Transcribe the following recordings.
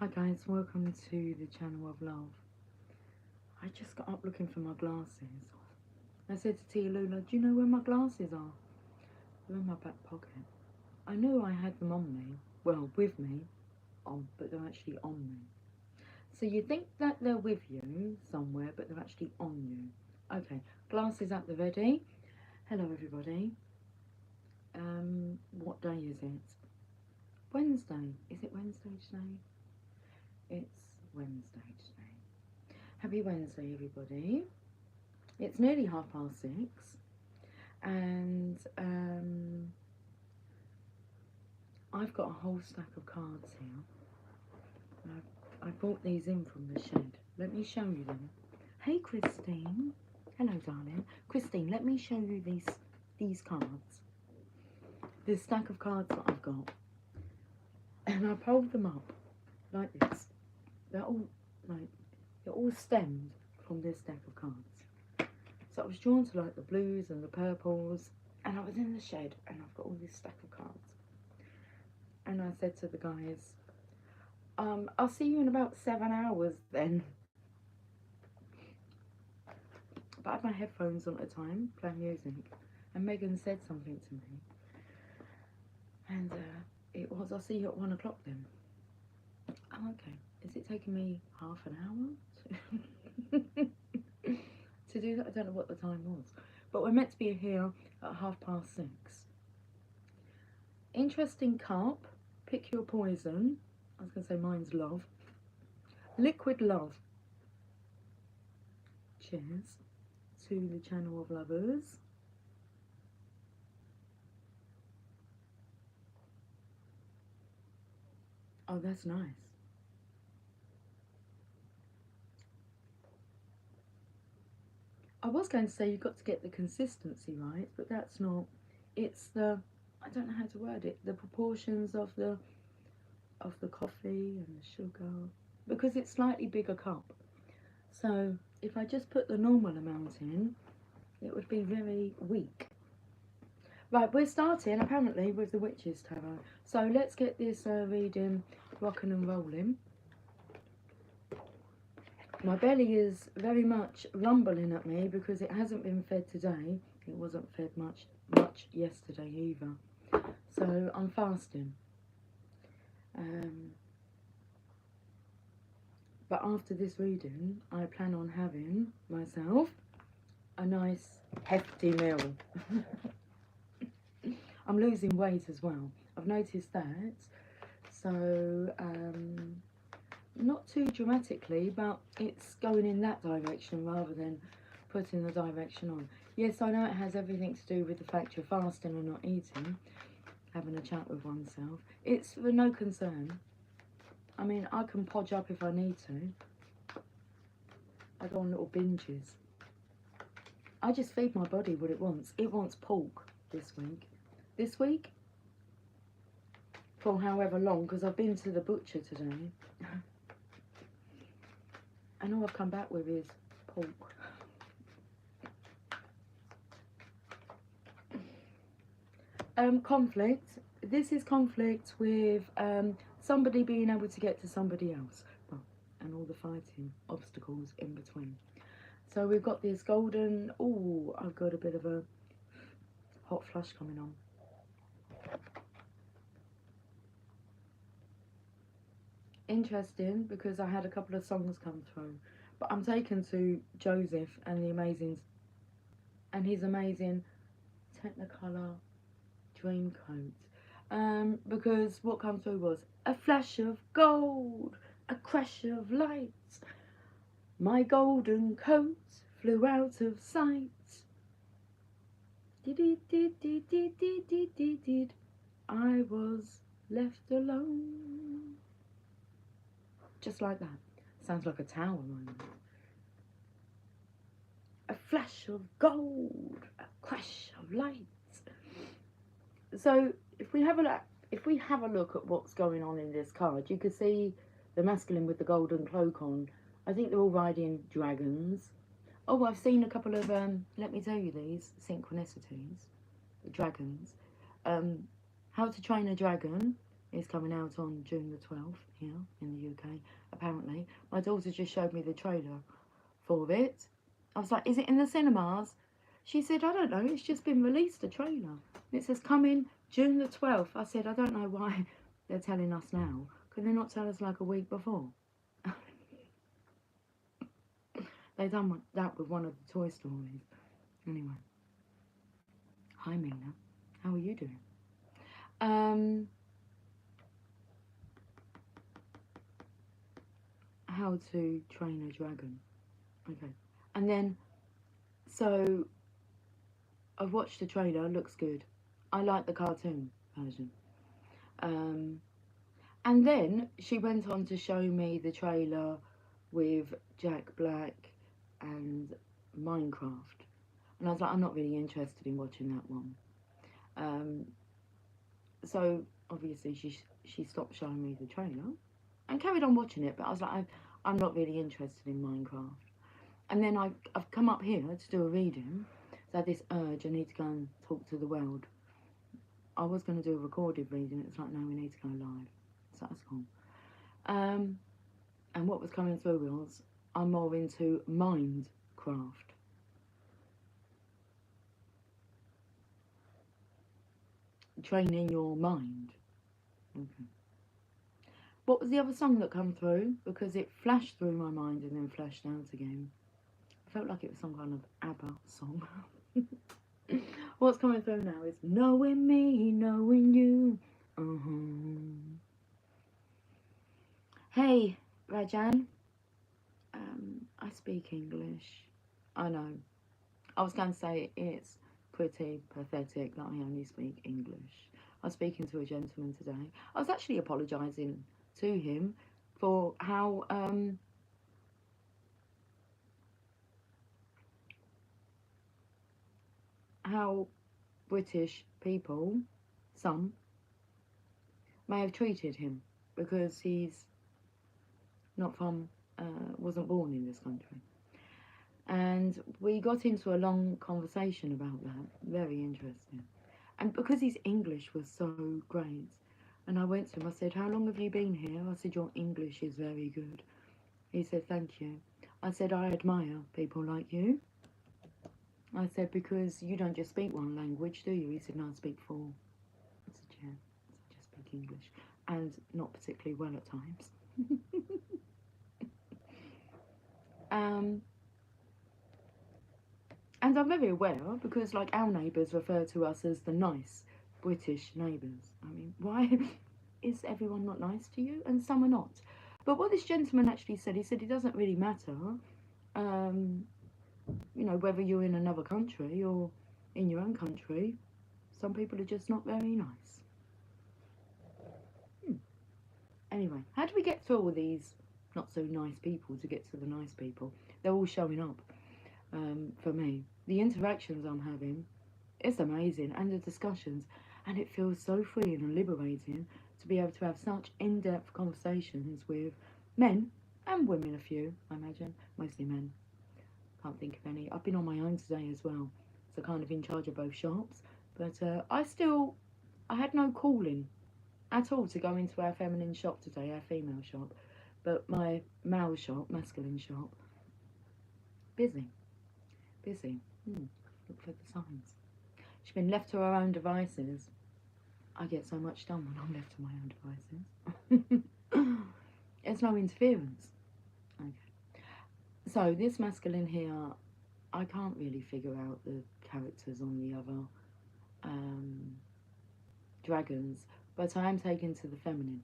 Hi guys, welcome to the channel of love. I just got up looking for my glasses. I said to Tia Lula, do you know where my glasses are? They're in my back pocket. I knew I had them on me, well, with me, but they're actually on me. So you think that they're with you somewhere, but they're actually on you. Okay, glasses at the ready. Hello everybody. What day is it? Wednesday. Is it Wednesday today? It's Wednesday today. Happy Wednesday, everybody. It's nearly 6:30, and I've got a whole stack of cards here. I brought these in from the shed. Let me show you them. Hey, Christine. Hello, darling. Christine, let me show you these cards. This stack of cards that I've got, and I pulled them up like this. They're all stemmed from this stack of cards. So I was drawn to like the blues and the purples, and I was in the shed and I've got all this stack of cards. And I said to the guys, I'll see you in about 7 hours then. But I had my headphones on at the time, playing music, and Megan said something to me. And it was, I'll see you at 1 o'clock then. Oh, okay. Is it taking me half an hour to do that? I don't know what the time was. But we're meant to be here at 6:30. Interesting cup. Pick your poison. I was going to say mine's love. Liquid love. Cheers to the channel of lovers. Oh, that's nice. I was going to say you've got to get the consistency right, but that's not. It's the, I don't know how to word it, the proportions of the coffee and the sugar, because it's slightly bigger cup. So if I just put the normal amount in, it would be very weak. Right, we're starting apparently with the Witches Tarot. So let's get this reading rocking and rolling. My belly is very much rumbling at me because it hasn't been fed today. It wasn't fed much yesterday either. So I'm fasting. But after this reading, I plan on having myself a nice hefty meal. I'm losing weight as well. I've noticed that. So not too dramatically, but it's going in that direction rather than putting the direction on. Yes, I know it has everything to do with the fact you're fasting and not eating, having a chat with oneself. It's for no concern. I mean, I can podge up if I need to. I go on little binges. I just feed my body what it wants. It wants pork this week. This week, for however long, because I've been to the butcher today. And all I've come back with is pork. Conflict. This is conflict with somebody being able to get to somebody else. Well, and all the fighting, obstacles in between. So we've got this golden... Oh, I've got a bit of a hot flush coming on. Interesting, because I had a couple of songs come through. But I'm taken to Joseph and the Amazings and his amazing Technicolor Dreamcoat. Because what came through was a flash of gold, a crash of light. My golden coat flew out of sight. Did. I was left alone. Just like that. Sounds like a tower moment. A flash of gold, a crash of light. So if we have a look at what's going on in this card, you can see the masculine with the golden cloak on. I think they're all riding dragons. Oh, I've seen a couple of let me tell you these synchronicities. The dragons. How to Train a Dragon, It's coming out on June the 12th here in the UK, apparently. My daughter just showed me the trailer for it. I was like, is it in the cinemas? She said, I don't know, it's just been released, a trailer. It says coming June the 12th. I said, I don't know why they're telling us now. Could they not tell us like a week before? They done that with one of the Toy Stories. Anyway. Hi Mina. How are you doing? How to Train a Dragon. Okay. And then, so, I've watched the trailer, looks good. I like the cartoon version. And then she went on to show me the trailer with Jack Black and Minecraft. And I was like, I'm not really interested in watching that one. So obviously she stopped showing me the trailer and carried on watching it, but I was like, I'm not really interested in Minecraft. And then I've come up here to do a reading, so I had this urge, I need to go and talk to the world. I was going to do a recorded reading, it's like, no, we need to go live. So that's cool. And what was coming through was, I'm more into Mindcraft. Training your mind. Okay. What was the other song that come through? Because it flashed through my mind and then flashed out again. I felt like it was some kind of ABBA song. What's coming through now is knowing me, knowing you. Hey, Rajan. I speak English. I know. I was going to say it's pretty pathetic that I only speak English. I was speaking to a gentleman today. I was actually apologising to him for how British people, some, may have treated him because he's not from, wasn't born in this country. And we got into a long conversation about that, very interesting. And because his English was so great, and I went to him, I said, how long have you been here? I said, your English is very good. He said, thank you. I said, I admire people like you. I said, because you don't just speak one language, do you? He said, no, I speak four. I said, yeah, I just speak English. And not particularly well at times. And I'm very aware, because like our neighbours refer to us as the nice British neighbours. I mean, why is everyone not nice to you? And some are not. But what this gentleman actually said, he said it doesn't really matter, you know, whether you're in another country or in your own country. Some people are just not very nice. Anyway, how do we get through all these not so nice people to get to the nice people? They're all showing up for me. The interactions I'm having, it's amazing, and the discussions, and it feels so freeing and liberating to be able to have such in-depth conversations with men and women, a few, I imagine, mostly men. Can't think of any. I've been on my own today as well, so kind of in charge of both shops, but I had no calling at all to go into our feminine shop today, our female shop, but my male shop, masculine shop, busy. Look for the signs. She's been left to her own devices. I get so much done when I'm left to my own devices. It's no interference. Okay. So this masculine here, I can't really figure out the characters on the other dragons, but I am taken to the feminine,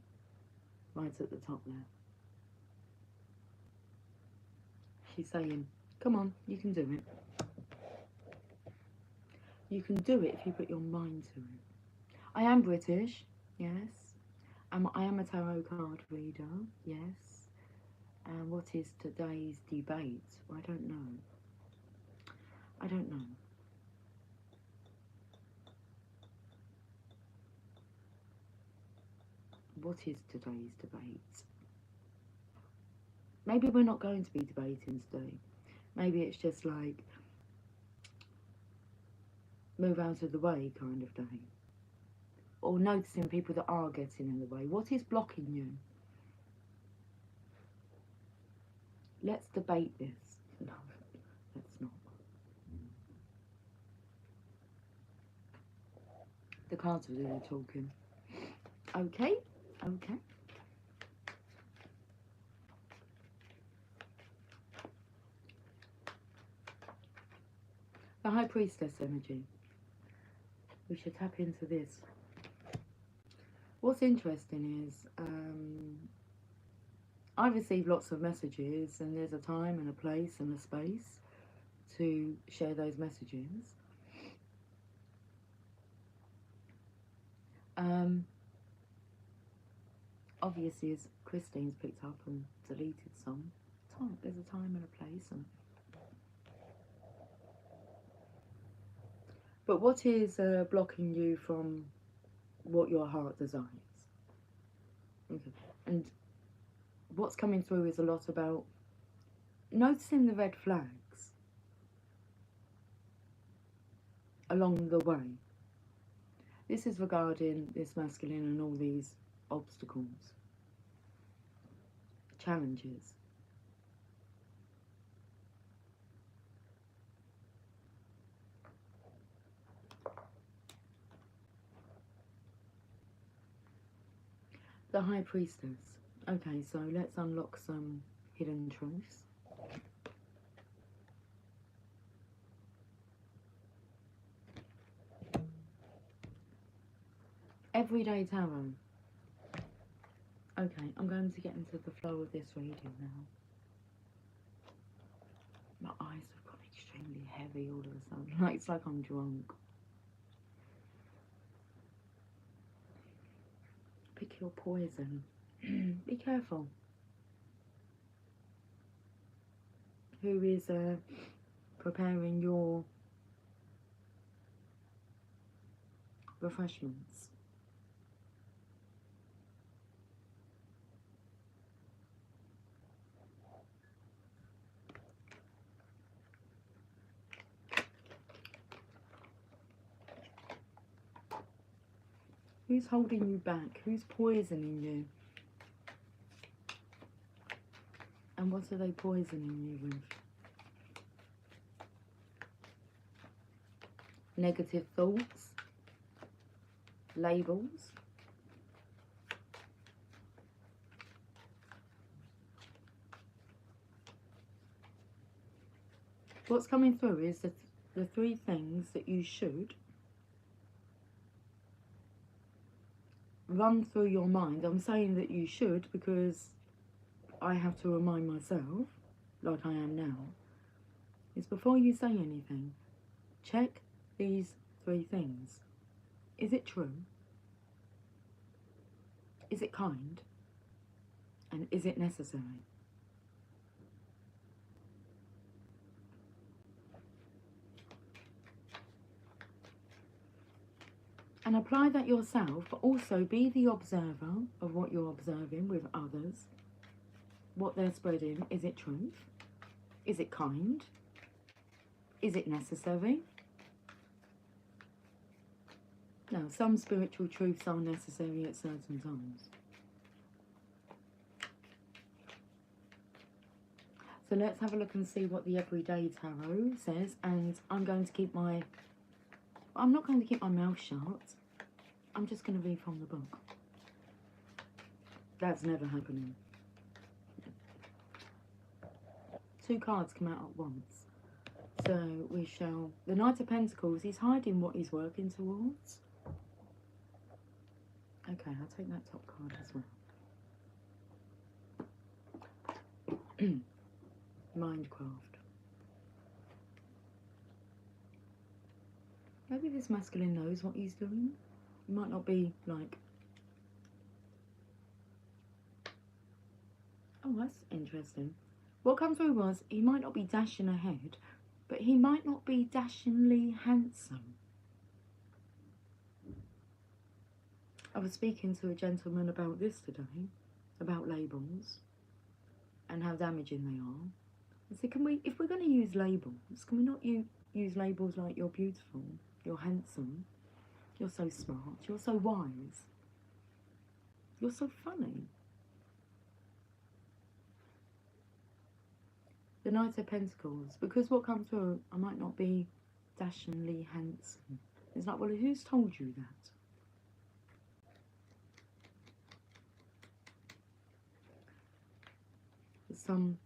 right at the top there. She's saying, come on, you can do it. You can do it if you put your mind to it. I am British, yes. I am a tarot card reader, yes. And what is today's debate? I don't know. I don't know. What is today's debate? Maybe we're not going to be debating today. Maybe it's just like move out of the way kind of day. or noticing people that are getting in the way? What is blocking you? Let's debate this. No, let's not. The cards are really talking. Okay, okay. The High Priestess energy. We should tap into this. What's interesting is I receive lots of messages, and there's a time and a place and a space to share those messages. Obviously, as Christine's picked up and deleted some, there's a time and a place. But what is blocking you from what your heart desires? Okay. And what's coming through is a lot about noticing the red flags along the way. This is regarding this masculine and all these obstacles, challenges. The High Priestess. Okay, so let's unlock some hidden truths. Everyday Tarot. Okay, I'm going to get into the flow of this reading now. My eyes have got extremely heavy all of a sudden. It's like I'm drunk. Pick your poison. Be careful. Who is preparing your refreshments? Who's holding you back? Who's poisoning you? And what are they poisoning you with? Negative thoughts? Labels? What's coming through is the three things that you should run through your mind. I'm saying that you should because I have to remind myself, like I am now, is before you say anything, check these three things. Is it true? Is it kind? And is it necessary? And apply that yourself, but also be the observer of what you're observing with others. What they're spreading, is it truth? Is it kind? Is it necessary? Now, some spiritual truths are necessary at certain times. So let's have a look and see what the Everyday Tarot says. And I'm going to keep my... I'm not going to keep my mouth shut. I'm just going to read from the book. That's never happening. Two cards come out at once. So we shall... The Knight of Pentacles, he's hiding what he's working towards. Okay, I'll take that top card as well. Mindcraft. Maybe this masculine knows what he's doing. He might not be like... Oh, that's interesting. What comes through was he might not be dashing ahead, but he might not be dashingly handsome. I was speaking to a gentleman about this today, about labels and how damaging they are. I said, if we're going to use labels, can we not use labels like you're beautiful, you're handsome? You're so smart. You're so wise. You're so funny. The Knight of Pentacles. Because what comes through, I might not be dashingly handsome. It's like, well, who's told you that? Some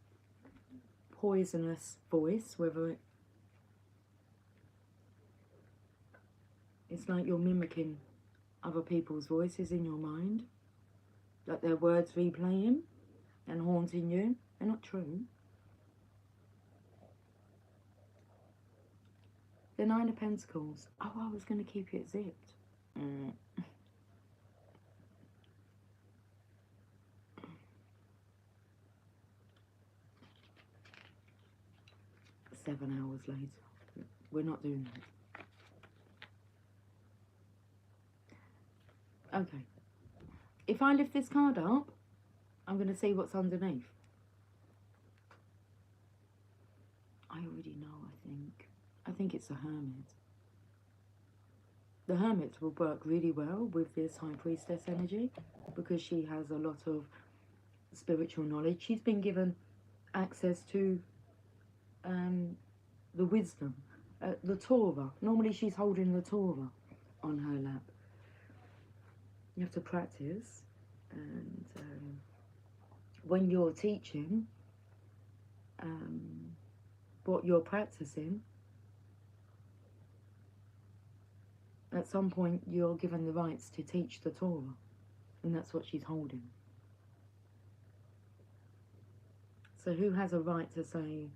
poisonous voice, whether it's like you're mimicking other people's voices in your mind, like their words replaying and haunting you. They're not true. The Nine of Pentacles. Oh, I was going to keep it zipped. 7 hours later. We're not doing that. Okay. If I lift this card up, I'm going to see what's underneath. I already know, I think. I think it's a Hermit. The Hermit will work really well with this High Priestess energy because she has a lot of spiritual knowledge. She's been given access to the wisdom, the Torah. Normally she's holding the Torah on her lap. You have to practice, and when you're teaching what you're practicing, at some point you're given the rights to teach the Torah, and that's what she's holding. So who has a right to say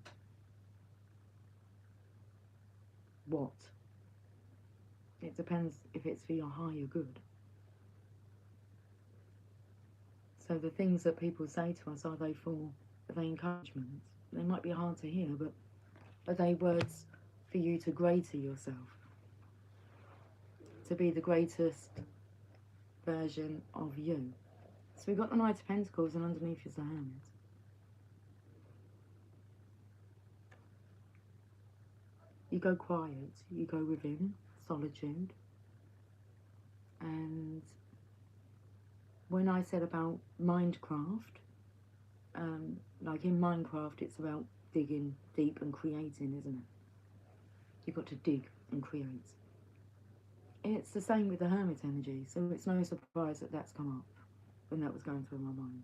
what? It depends if it's for your higher good. So the things that people say to us, are they encouragement? They might be hard to hear, but are they words for you to greater yourself? To be the greatest version of you? So we've got the Knight of Pentacles, and underneath is the Hermit. You go quiet, you go within, solitude. And when I said about Minecraft, like in Minecraft, it's about digging deep and creating, isn't it? You've got to dig and create. It's the same with the Hermit energy, so it's no surprise that that's come up when that was going through my mind.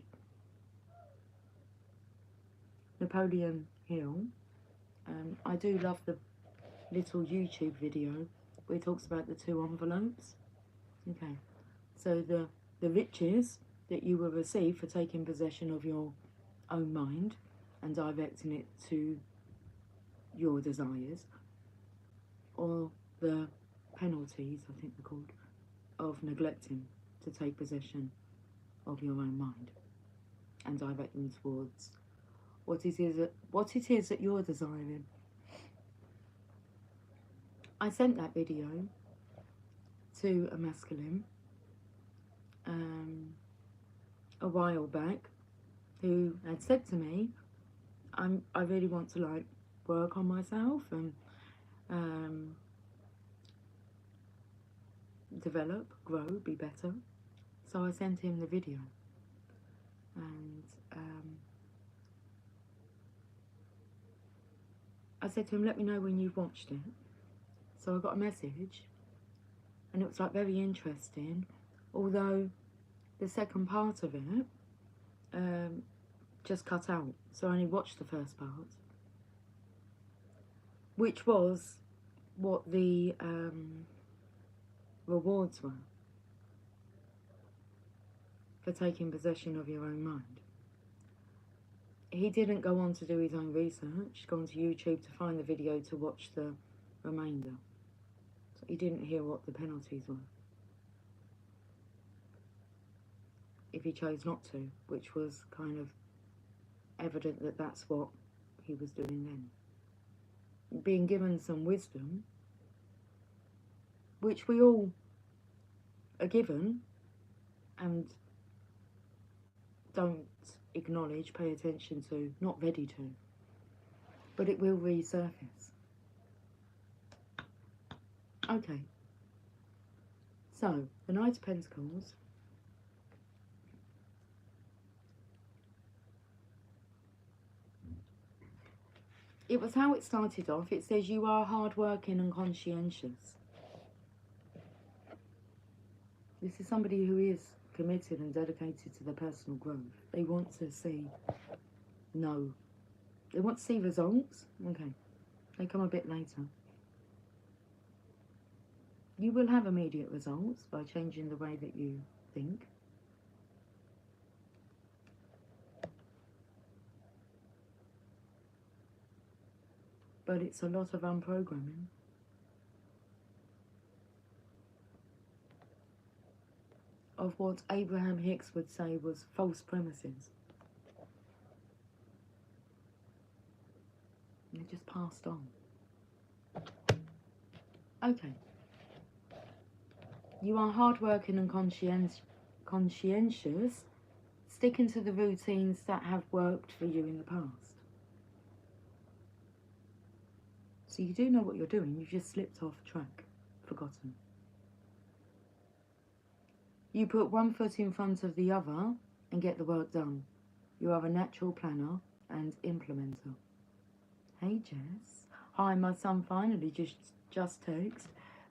Napoleon Hill. I do love the little YouTube video where he talks about the 2 envelopes. Okay, so the riches that you will receive for taking possession of your own mind and directing it to your desires, or the penalties, I think they're called, of neglecting to take possession of your own mind and direct them towards what it is that you're desiring. I sent that video to a masculine a while back who had said to me, I really want to like work on myself and develop, grow, be better. So I sent him the video, and I said to him, let me know when you've watched it. So I got a message, and it was like very interesting, although the second part of it just cut out, so I only watched the first part, which was what the rewards were for taking possession of your own mind. He didn't go on to do his own research, gone to YouTube to find the video to watch the remainder. So he didn't hear what the penalties were, if he chose not to, which was kind of evident that that's what he was doing then. Being given some wisdom, which we all are given and don't acknowledge, pay attention to, not ready to, but it will resurface. Okay, So, the Knight of Pentacles. It was how it started off. It says you are hardworking and conscientious. This is somebody who is committed and dedicated to their personal growth. They want to see, they want to see results. Okay, they come a bit later. You will have immediate results by changing the way that you think. But it's a lot of unprogramming. Of what Abraham Hicks would say was false premises. They're just passed on. Okay. You are hardworking and conscientious, sticking to the routines that have worked for you in the past. So you do know what you're doing, you've just slipped off track, forgotten. You put one foot in front of the other and get the work done. You are a natural planner and implementer. Hey Jess. Hi, my son finally just texted,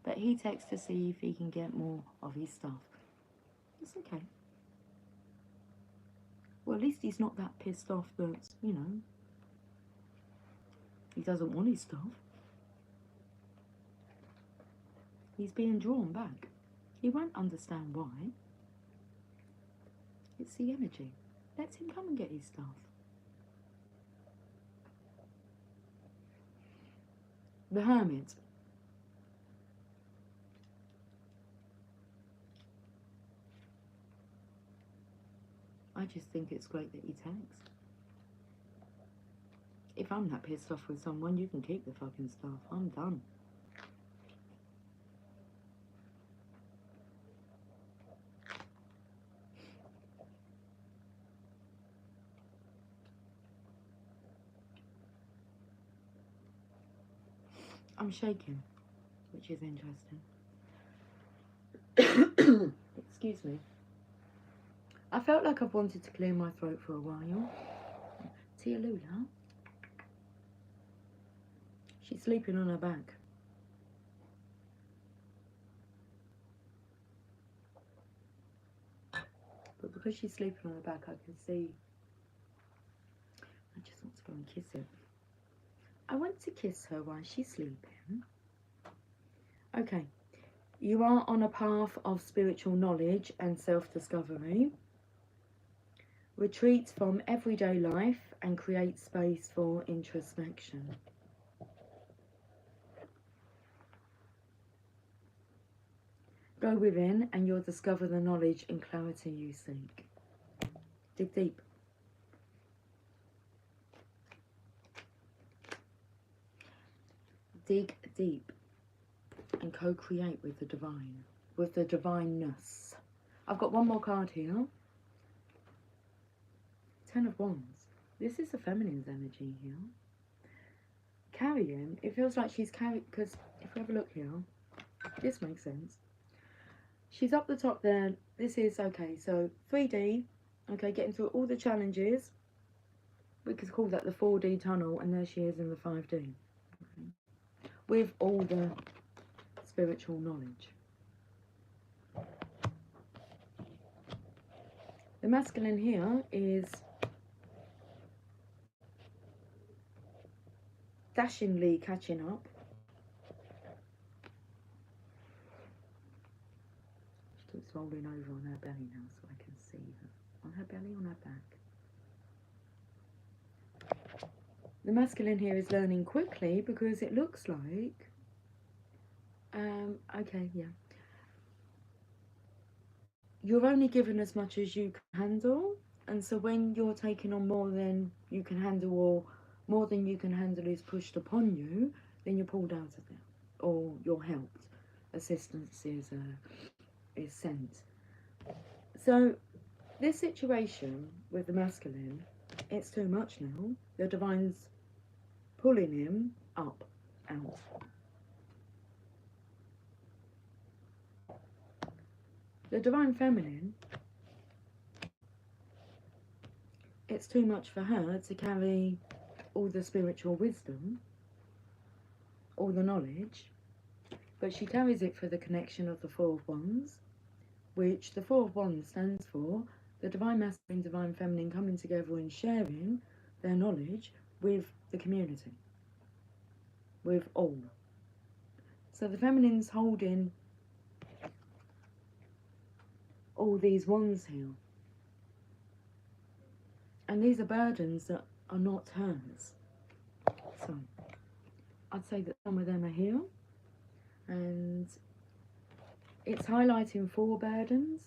but he texts to see if he can get more of his stuff. It's okay. Well, at least he's not that pissed off that, you know, he doesn't want his stuff. He's being drawn back. He won't understand why. It's the energy. Let him come and get his stuff. The Hermit. I just think it's great that he texts. If I'm that pissed off with someone, you can keep the fucking stuff. I'm done. I'm shaking, which is interesting. Excuse me. I felt like I've wanted to clear my throat for a while. Tia Lula. She's sleeping on her back. But because she's sleeping on her back, I can see. I just want to go and kiss her. I want to kiss her while she's sleeping. Okay. You are on a path of spiritual knowledge and self-discovery. Retreat from everyday life and create space for introspection. Go within and you'll discover the knowledge and clarity you seek. Dig deep. Dig deep and co-create with the divine, with the divineness. I've got one more card here. 10 of Wands. This is the feminine's energy here. Carrying, it feels like she's carrying, because if we have a look here, this makes sense. She's up the top there. This is, okay, so 3D, okay, getting through all the challenges. We could call that the 4D tunnel, and there she is in the 5D. Okay. With all the spiritual knowledge. The masculine here is dashingly catching up. She keeps rolling over on her belly now so I can see her. On her belly, on her back. The masculine here is learning quickly because it looks like... okay, yeah. You're only given as much as you can handle, and so when you're taking on more than you can handle, or more than you can handle is pushed upon you, then you're pulled out of there, or you're helped. Assistance is sent. So this situation with the masculine, it's too much now. The divine's pulling him up, out. The Divine Feminine, it's too much for her to carry all the spiritual wisdom, all the knowledge, but she carries it for the connection of the Four of Wands, which the Four of Wands stands for the Divine Masculine, Divine Feminine coming together and sharing their knowledge with the community, with all. So the Feminine's holding all these wands here. And these are burdens that are not hers. So I'd say that some of them are here. And it's highlighting 4 burdens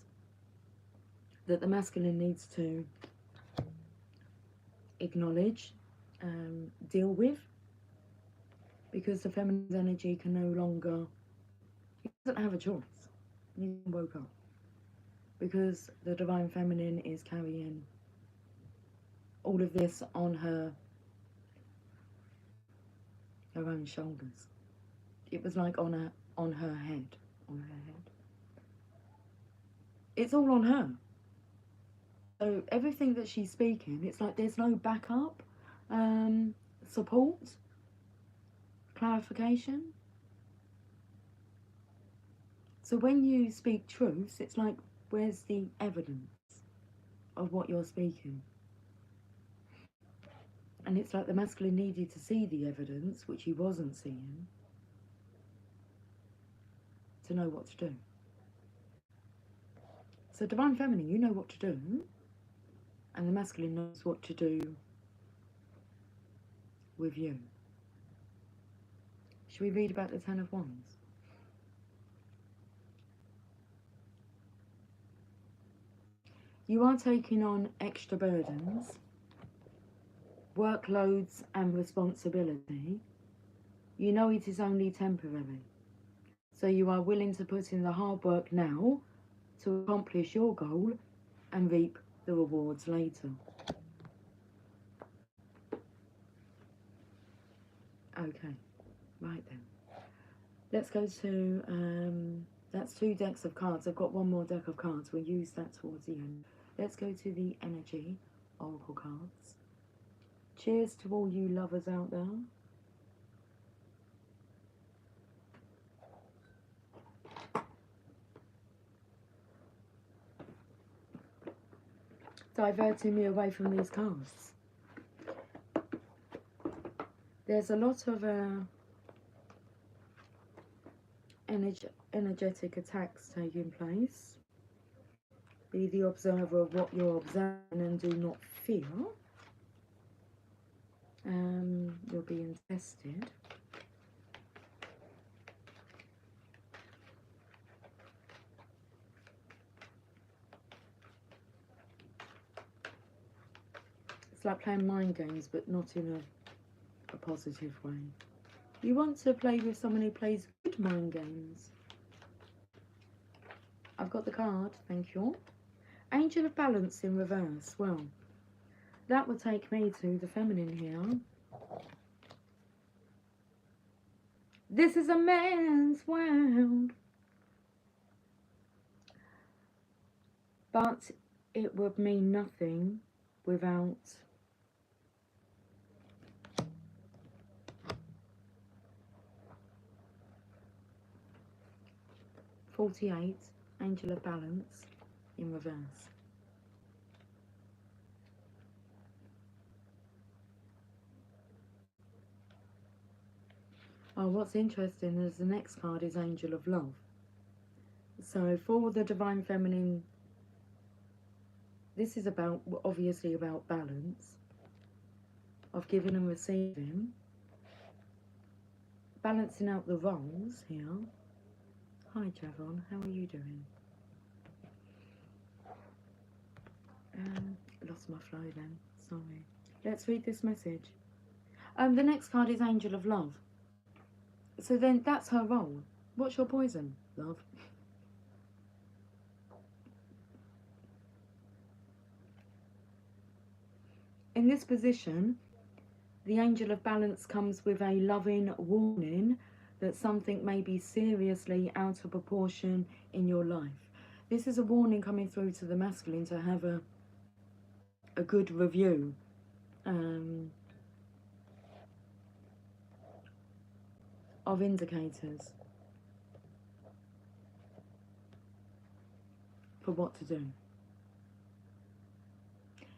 that the masculine needs to acknowledge, deal with, because the feminine's energy can no longer, he doesn't have a choice. He woke up because the Divine Feminine is carrying all of this on her own shoulders. It was like on her head. It's all on her. So everything that she's speaking, it's like there's no backup, support, clarification. So when you speak truth, it's like, where's the evidence of what you're speaking? And it's like the masculine needed to see the evidence, which he wasn't seeing, to know what to do. So Divine Feminine, you know what to do, and the masculine knows what to do with you. Should we read about the Ten of Wands? You are taking on extra burdens, workloads and responsibility. You know it is only temporary. So you are willing to put in the hard work now to accomplish your goal and reap the rewards later. Okay, right then. Let's go to, that's 2 decks of cards. I've got one more deck of cards. We'll use that towards the end. Let's go to the Energy Oracle cards. Cheers to all you lovers out there. Diverting me away from these cards. There's a lot of energetic attacks taking place. Be the observer of what you're observing and do not fear. You're being tested. It's like playing mind games, but not in a positive way. You want to play with someone who plays good mind games. I've got the card, thank you. Angel of Balance in reverse. Well, that would take me to the feminine here. This is a man's world. But it would mean nothing without .48, Angel of Balance in reverse. Oh, what's interesting is the next card is Angel of Love. So for the Divine Feminine, this is about, obviously about balance, of giving and receiving, balancing out the roles here. Hi Javon, how are you doing? Lost my flow then, sorry. Let's read this message. The next card is Angel of Love. So then that's her role. What's your poison, love? In this position, the Angel of Balance comes with a loving warning that something may be seriously out of proportion in your life. This is a warning coming through to the masculine to have a good review. Of indicators for what to do.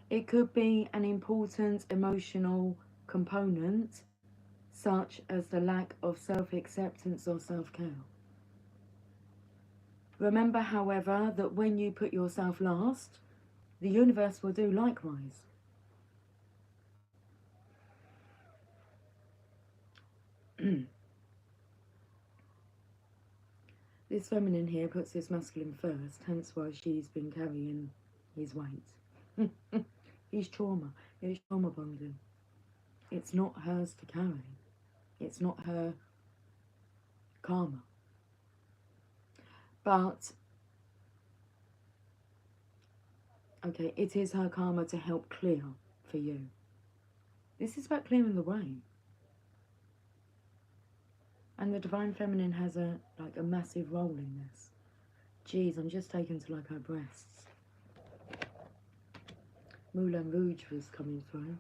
It could be an important emotional component, such as the lack of self-acceptance or self-care. Remember, however, that when you put yourself last, the universe will do likewise. This feminine here puts this masculine first, hence why she's been carrying his weight. He's trauma. It's trauma bonding. It's not hers to carry. It's not her karma. But, okay, it is her karma to help clear for you. This is about clearing the way. And the Divine Feminine has a massive role in this. Geez, I'm just taken to like her breasts. Moulin Rouge was coming through.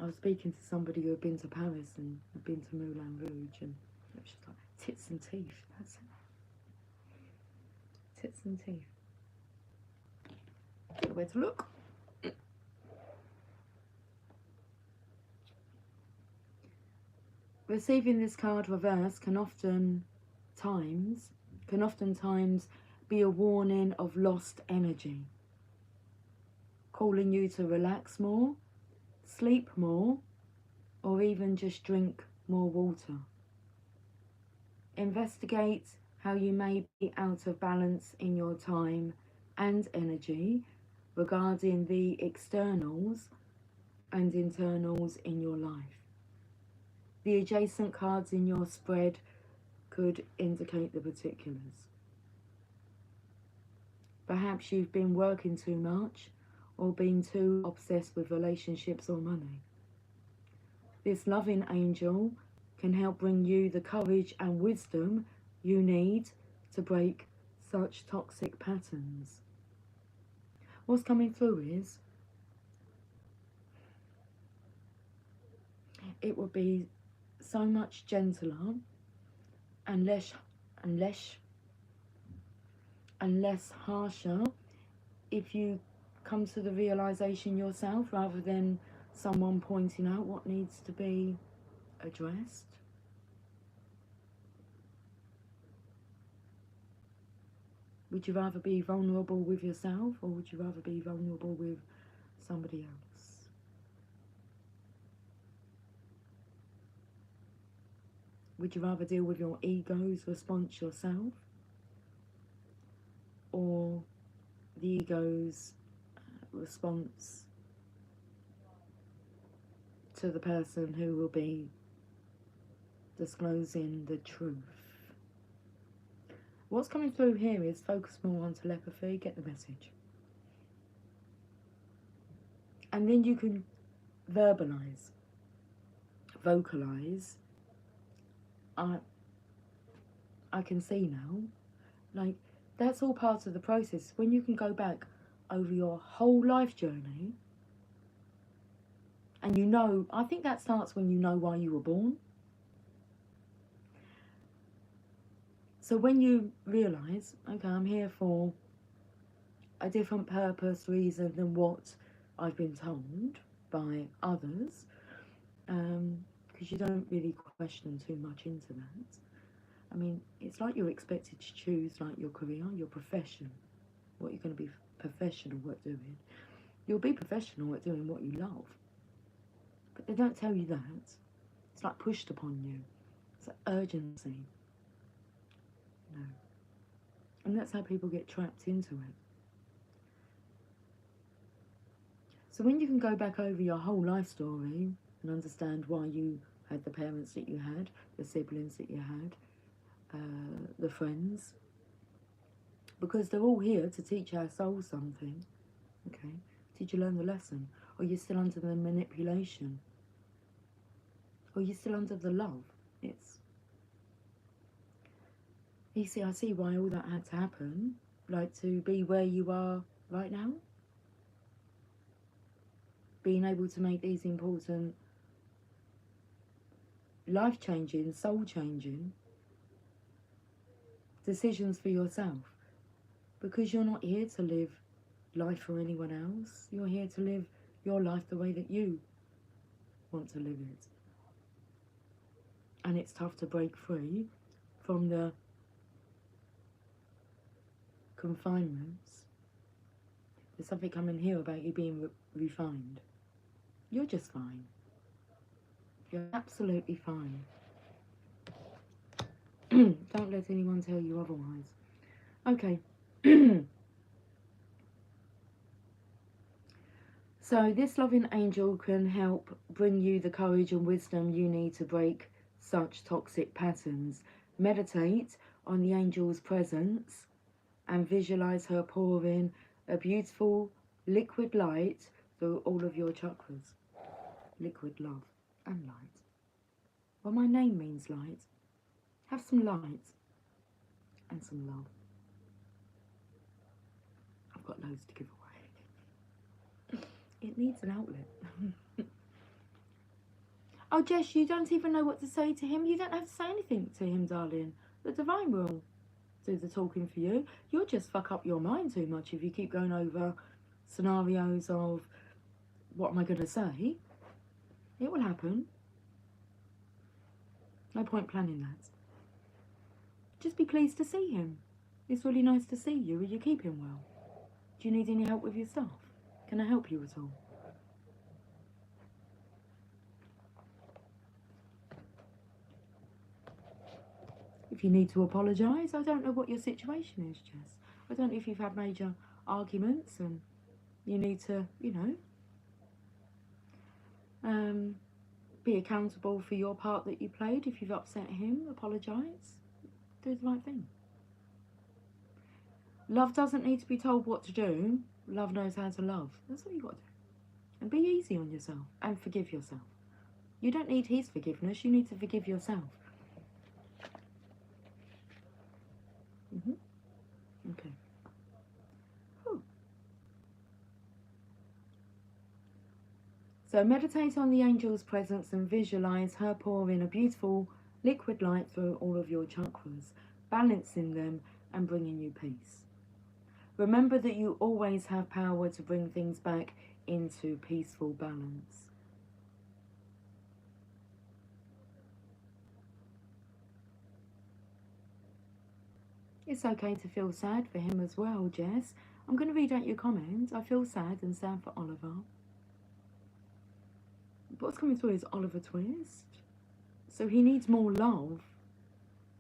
I was speaking to somebody who had been to Paris and had been to Moulin Rouge, and it was just like tits and teeth. That's it. Tits and teeth. Don't know where to look. Receiving this card reverse can oftentimes be a warning of lost energy, calling you to relax more, sleep more, or even just drink more water. Investigate how you may be out of balance in your time and energy regarding the externals and internals in your life. The adjacent cards in your spread could indicate the particulars. Perhaps you've been working too much or been too obsessed with relationships or money. This loving angel can help bring you the courage and wisdom you need to break such toxic patterns. What's coming through is it will be so much gentler and less harsher if you come to the realization yourself rather than someone pointing out what needs to be addressed. Would you rather be vulnerable with yourself, or would you rather be vulnerable with somebody else? Would you rather deal with your ego's response yourself, or the ego's response to the person who will be disclosing the truth? What's coming through here is focus more on telepathy, get the message. And then you can verbalize, vocalize. I can see now, like, that's all part of the process. When you can go back over your whole life journey, and you know, I think that starts when you know why you were born. So when you realise, okay, I'm here for a different purpose, reason than what I've been told by others, because you don't really question too much into that. I mean, it's like you're expected to choose like your career, your profession, what you're going to be professional at doing. You'll be professional at doing what you love, but they don't tell you that. It's like pushed upon you. It's like urgency. No. And that's how people get trapped into it. So when you can go back over your whole life story and understand why you had the parents that you had, the siblings that you had, the friends, because they're all here to teach our souls something, okay? Did you learn the lesson? Or you're still under the manipulation? Or you're still under the love? You see, I see why all that had to happen. like to be where you are right now. Being able to make these important, life-changing, soul-changing decisions for yourself. Because you're not here to live life for anyone else. You're here to live your life the way that you want to live it. And it's tough to break free from the confinements. There's something coming here about you being refined. You're just fine. You're absolutely fine. Don't let anyone tell you otherwise. Okay. So this loving angel can help bring you the courage and wisdom you need to break such toxic patterns. Meditate on the angel's presence and visualize her pouring a beautiful liquid light through all of your chakras. Liquid love and light. Well, my name means light. Have some light and some love. I've got loads to give away. It needs an outlet. Oh, Jess, you don't even know what to say to him. You don't have to say anything to him, darling. The divine will do the talking for you. You'll just fuck up your mind too much if you keep going over scenarios of what am I going to say. It will happen. No point planning that. Just be pleased to see him. It's really nice to see you. Are you keeping well? Do you need any help with your stuff? Can I help you at all? If you need to apologise, I don't know what your situation is, Jess. I don't know if you've had major arguments and you need to, you know, be accountable for your part that you played. If you've upset him, apologise. Do the right thing. Love doesn't need to be told what to do. Love knows how to love. That's what you got to do. And be easy on yourself and forgive yourself. You don't need his forgiveness. You need to forgive yourself. Okay. Whew. So meditate on the angel's presence and visualize her pouring a beautiful liquid light through all of your chakras, balancing them and bringing you peace. Remember that you always have power to bring things back into peaceful balance. It's okay to feel sad for him as well, Jess. I'm going to read out your comments. I feel sad and sad for Oliver. What's coming through is Oliver Twist. So he needs more love.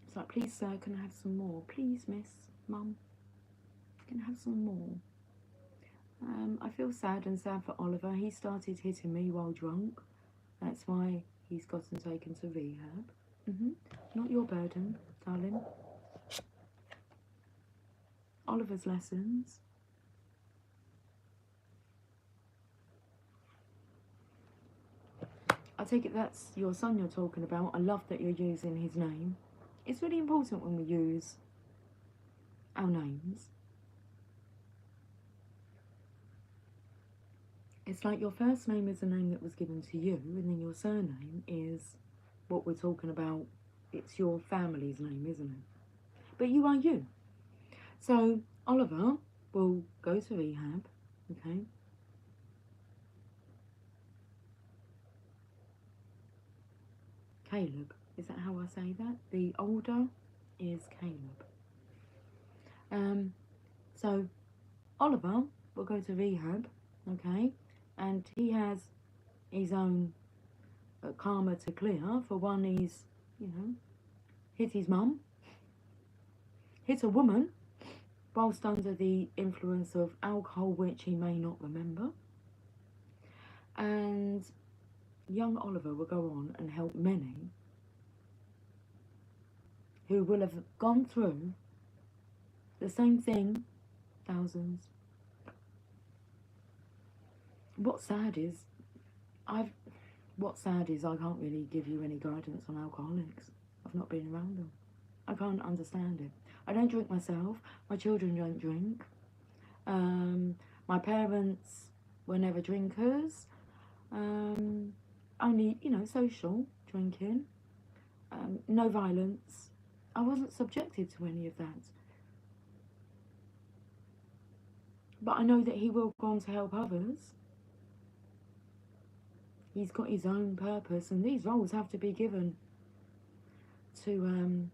It's like, please, sir, can I have some more? Please, miss, mum, can I have some more? I feel sad and sad for Oliver. He started hitting me while drunk. That's why he's gotten taken to rehab. Not your burden, darling. Oliver's lessons. I take it that's your son you're talking about. I love that you're using his name. It's really important when we use our names. It's like your first name is a name that was given to you, and then your surname is what we're talking about. It's your family's name, isn't it? But you are you. So Oliver will go to rehab, okay? Caleb, is that how I say that? The older is Caleb. So Oliver will go to rehab, okay? And he has his own karma to clear. For one, he's, you know, hit his mum, hit a woman whilst under the influence of alcohol, which he may not remember. And young Oliver will go on and help many who will have gone through the same thing, thousands. What's sad is I can't really give you any guidance on alcoholics. I've not been around them. I can't understand it. I don't drink myself. My children don't drink. My parents were never drinkers. Only, you know, social drinking. No violence. I wasn't subjected to any of that. But I know that he will go on to help others. He's got his own purpose, and these roles have to be given to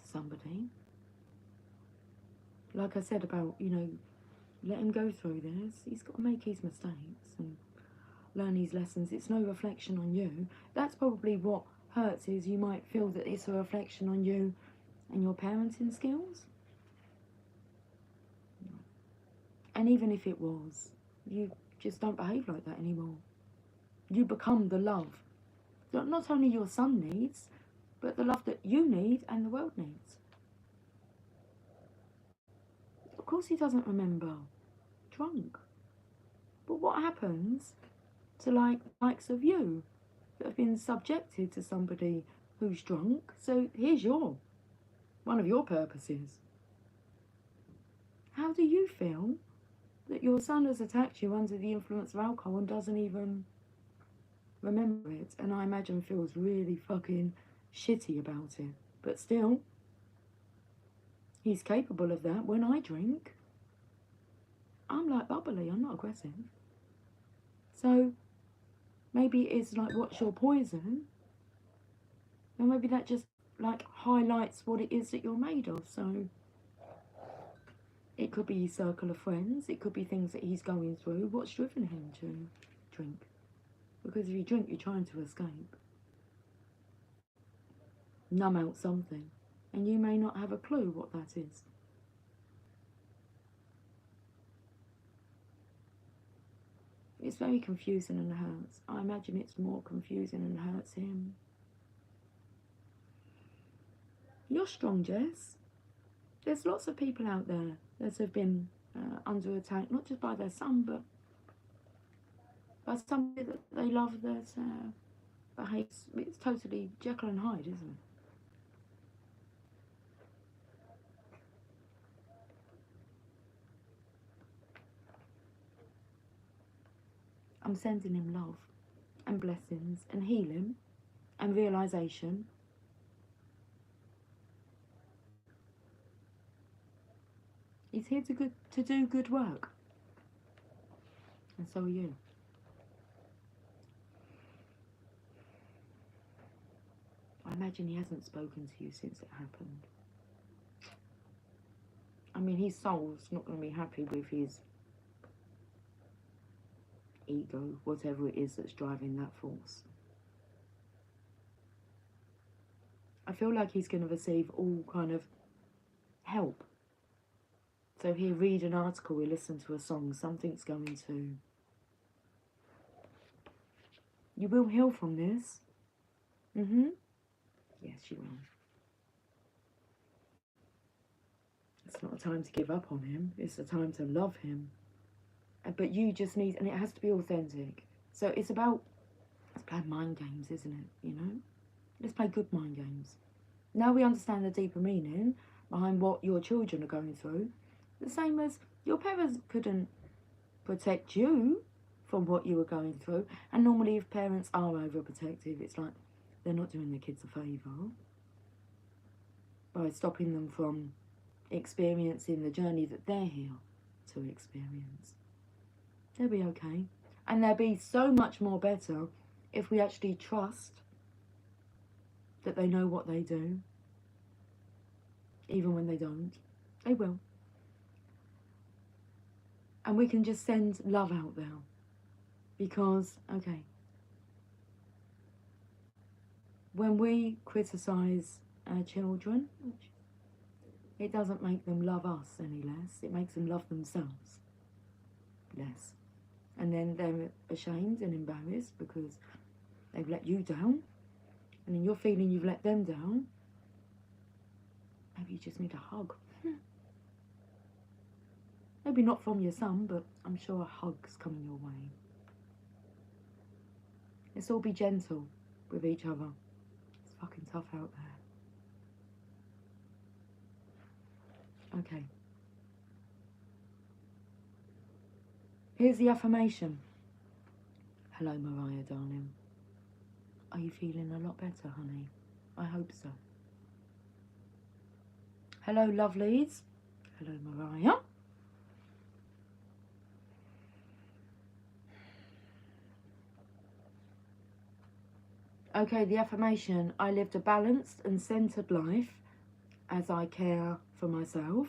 somebody. Like I said about, you know, let him go through this. He's got to make his mistakes and learn his lessons. It's no reflection on you. That's probably what hurts, is you might feel that it's a reflection on you and your parenting skills. And even if it was, you just don't behave like that anymore. You become the love that not only your son needs, but the love that you need and the world needs. Of course he doesn't remember. Drunk. But what happens to likes of you that have been subjected to somebody who's drunk? So here's one of your purposes. How do you feel that your son has attacked you under the influence of alcohol and doesn't even remember it? And I imagine feels really fucking shitty about it. But still, he's capable of that. When I drink, I'm like bubbly, I'm not aggressive. So maybe it's like, what's your poison? And maybe that just like highlights what it is that you're made of. So it could be his circle of friends, it could be things that he's going through. What's driven him to drink? Because if you drink, you're trying to escape, numb out something, and you may not have a clue what that is. It's very confusing and hurts. I imagine it's more confusing and hurts him. You're strong, Jess. There's lots of people out there that have been under attack, not just by their son, but by somebody that they love that behaves. It's totally Jekyll and Hyde, isn't it? I'm sending him love and blessings and healing and realisation. He's here to do good work. And so are you. I imagine he hasn't spoken to you since it happened. I mean, his soul's not going to be happy with his ego, whatever it is that's driving that force. I feel like he's going to receive all kind of help. So he'll read an article, he'll listen to a song, something's going to... You will heal from this. Yes, you will. It's not a time to give up on him. It's a time to love him. But you just need... And it has to be authentic. So it's about... Let's play mind games, isn't it? You know? Let's play good mind games. Now we understand the deeper meaning behind what your children are going through. The same as your parents couldn't protect you from what you were going through. And normally if parents are overprotective, it's like they're not doing their kids a favour by stopping them from experiencing the journey that they're here to experience. They'll be okay. And they'll be so much more better if we actually trust that they know what they do. Even when they don't. They will. And we can just send love out there. Because, okay, when we criticise our children, it doesn't make them love us any less. It makes them love themselves less. And then they're ashamed and embarrassed because they've let you down. And then you're feeling you've let them down. Maybe you just need a hug. Maybe not from your son, but I'm sure a hug's coming your way. Let's all be gentle with each other. It's fucking tough out there. Okay. Here's the affirmation. Hello, Mariah, darling. Are you feeling a lot better, honey? I hope so. Hello, lovelies. Hello, Mariah. Okay, the affirmation. I lived a balanced and centered life as I care for myself.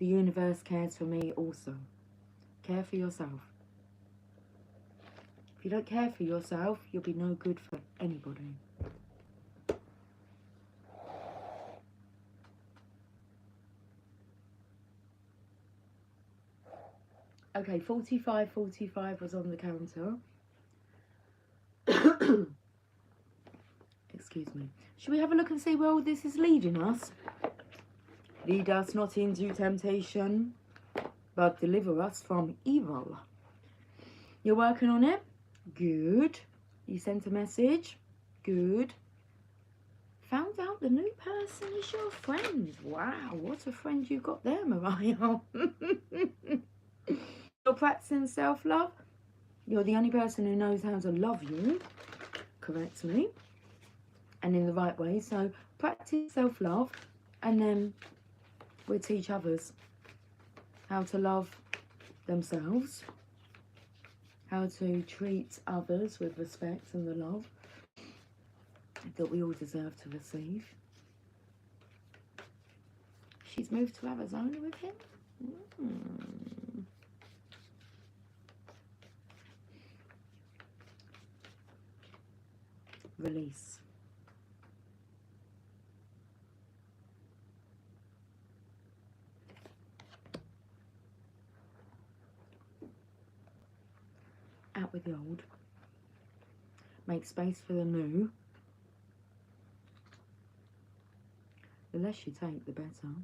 The universe cares for me also. Care for yourself. If you don't care for yourself, you'll be no good for anybody. Okay, 45 was on the counter. Excuse me. Should we have a look and see where all this is leading us? Lead us not into temptation, but deliver us from evil. You're working on it? Good. You sent a message? Good. Found out the new person is your friend. Wow, what a friend you got there, Mariah. You're practicing self-love. You're the only person who knows how to love you correctly and in the right way. So practice self-love, and then we'll teach others how to love themselves, how to treat others with respect and the love that we all deserve to receive. She's moved to Arizona with him? Release. Out with the old. Make space for the new. The less you take, the better.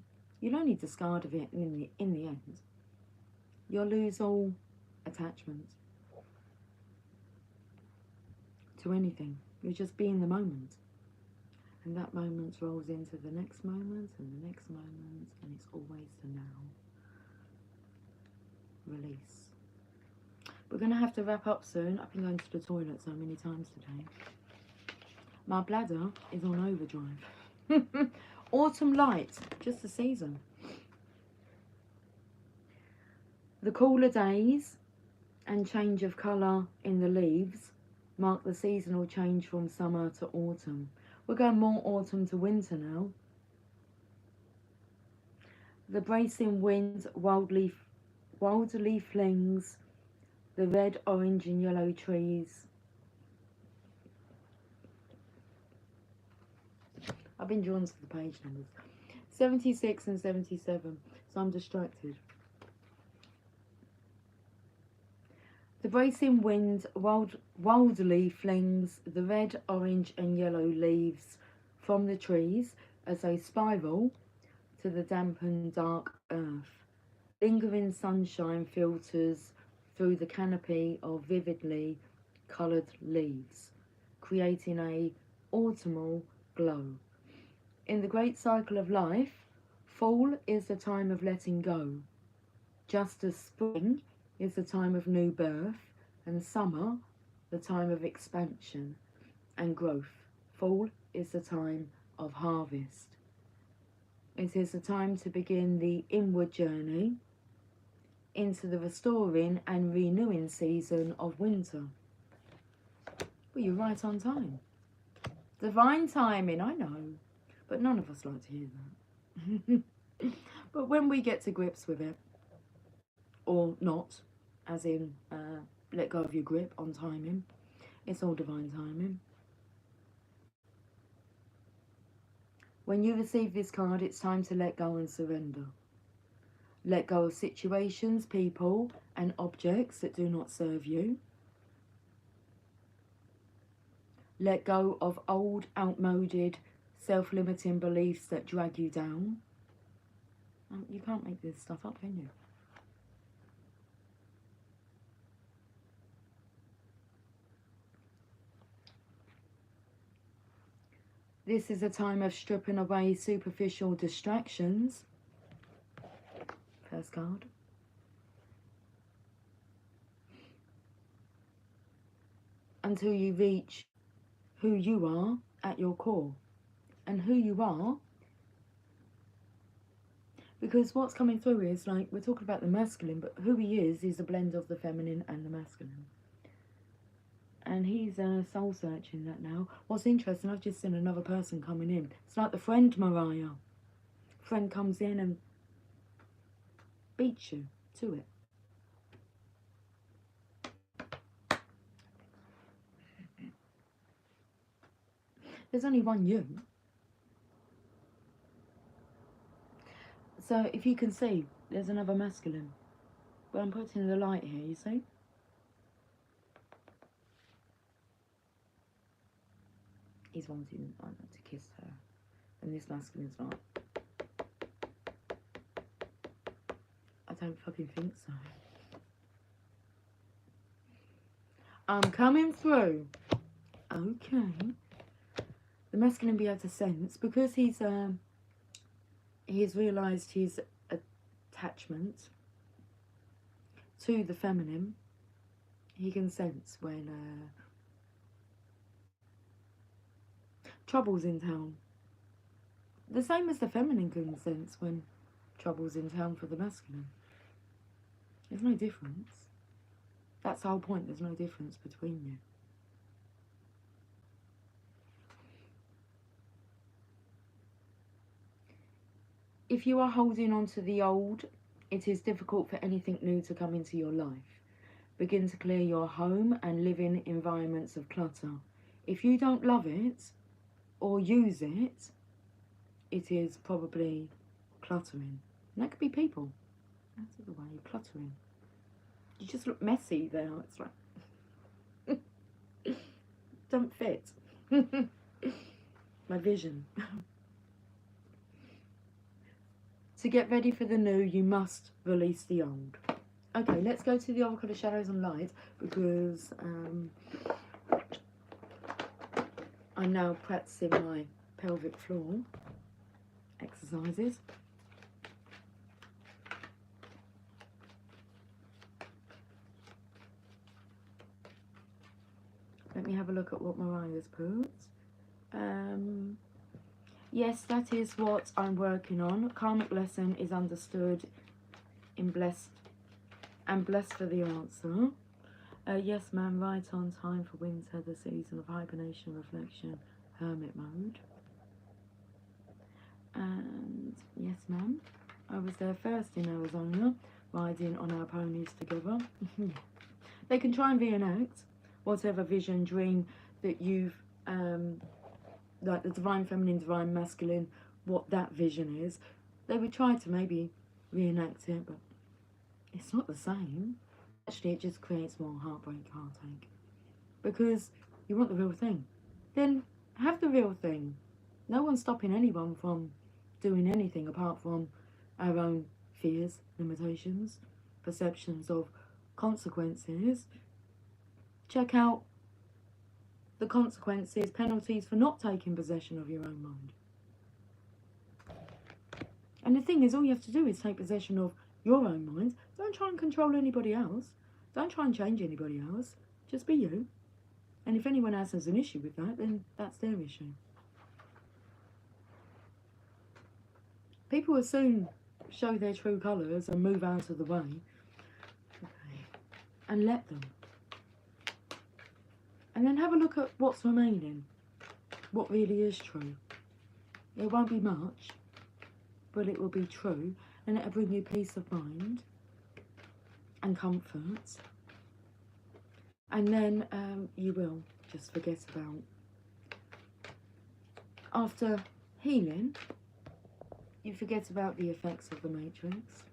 You'll only discard of it in the end. You'll lose all attachment to anything. You'll just be in the moment. And that moment rolls into the next moment and the next moment, and it's always the now. Release. We're going to have to wrap up soon. I've been going to the toilet so many times today. My bladder is on overdrive. Autumn light, just the season. The cooler days and change of colour in the leaves mark the seasonal change from summer to autumn. We're going more autumn to winter now. The bracing wind wildly flings the red, orange and yellow trees. I've been drawn to the page numbers. 76 and 77, so I'm distracted. The bracing wind wildly flings the red, orange and yellow leaves from the trees as they spiral to the dampened dark earth. Lingering sunshine filters through the canopy of vividly coloured leaves, creating a autumnal glow. In the great cycle of life, fall is the time of letting go, just as spring is the time of new birth, and summer the time of expansion and growth. Fall is the time of harvest. It is the time to begin the inward journey into the restoring and renewing season of winter. Well, you're right on time. Divine timing, I know, but none of us like to hear that. But when we get to grips with it, or not, as in let go of your grip on timing, it's all divine timing. When you receive this card, it's time to let go and surrender. Let go of situations, people and objects that do not serve you. Let go of old, outmoded, self-limiting beliefs that drag you down. You can't make this stuff up, can you? This is a time of stripping away superficial distractions First card. Until you reach who you are at your core. And who you are, because what's coming through is, like, we're talking about the masculine, but who he is a blend of the feminine and the masculine. And he's soul searching that now. What's interesting, I've just seen another person coming in. It's like the friend Mariah. Friend comes in and beats you to it. There's only one you. So if you can see, there's another masculine. But I'm putting the light here, you see? He's wanting to kiss her. And this masculine's like, I don't fucking think so. I'm coming through. Okay. The masculine be able to sense, because he's realised his attachment to the feminine. He can sense when trouble's in town. The same as the feminine can sense when trouble's in town for the masculine. There's no difference. That's the whole point, there's no difference between you. If you are holding on to the old, it is difficult for anything new to come into your life. Begin to clear your home and live in environments of clutter. If you don't love it or use it, it is probably cluttering. And that could be people. That's the way you're cluttering. You just look messy there. It's like, don't fit. My vision. To get ready for the new, you must release the old. Okay, let's go to the Oracle of Shadows and Light, because I'm now practicing my pelvic floor exercises. Let me have a look at what Mariah's put. Yes, that is what I'm working on. Karmic lesson is understood in blessed and blessed for the answer. Yes, ma'am, right on time for winter, the season of hibernation, reflection, hermit mode. And yes, ma'am, I was there first in Arizona, riding on our ponies together. They can try and reenact whatever vision, dream that you've, like the divine feminine, divine masculine, what that vision is. They would try to maybe reenact it, but it's not the same. Actually, it just creates more heartbreak, heartache. Because you want the real thing. Then have the real thing. No one's stopping anyone from doing anything apart from our own fears, limitations, perceptions of consequences. Check out the consequences, penalties for not taking possession of your own mind. And the thing is, all you have to do is take possession of your own mind. Don't try and control anybody else. Don't try and change anybody else. Just be you. And if anyone else has an issue with that, then that's their issue. People will soon show their true colours and move out of the way. Okay. And let them. And then have a look at what's remaining. What really is true. It won't be much, but it will be true. And it'll bring you peace of mind and comfort. And then you will just forget about. After healing, you forget about the effects of the Matrix.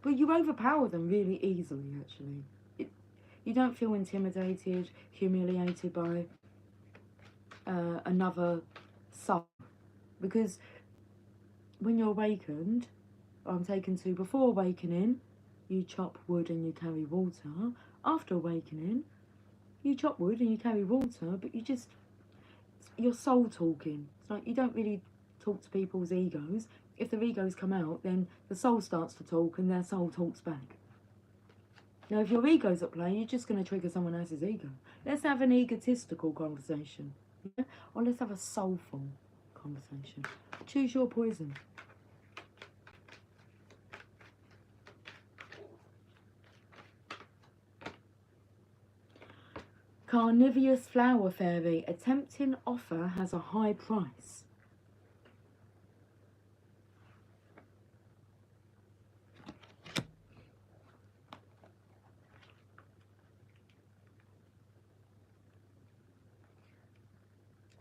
But you overpower them really easily, actually. You don't feel intimidated, humiliated by another soul. Because when you're awakened, I'm taken to before awakening, you chop wood and you carry water. After awakening, you chop wood and you carry water, but you just, your soul talking. It's like you don't really talk to people's egos. if their egos come out, then the soul starts to talk and their soul talks back. Now, if your ego's at play, you're just going to trigger someone else's ego. Let's have an egotistical conversation. Yeah? Or let's have a soulful conversation. Choose your poison. Carnivorous flower fairy. A tempting offer has a high price.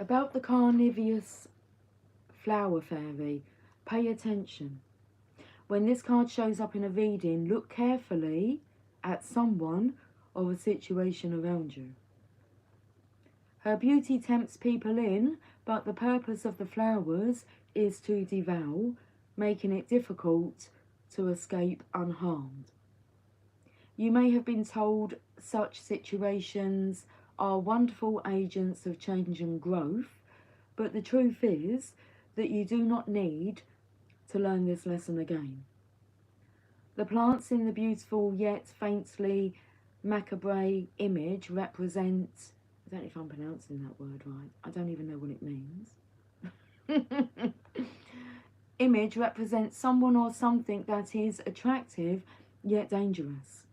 About the carnivorous flower fairy, pay attention. When this card shows up in a reading, look carefully at someone or a situation around you. Her beauty tempts people in, but the purpose of the flowers is to devour, making it difficult to escape unharmed. You may have been told such situations are wonderful agents of change and growth, but the truth is that you do not need to learn this lesson again. The plants in the beautiful yet faintly macabre image represent, I don't know if I'm pronouncing that word right, I don't even know what it means. Image represents someone or something that is attractive yet dangerous.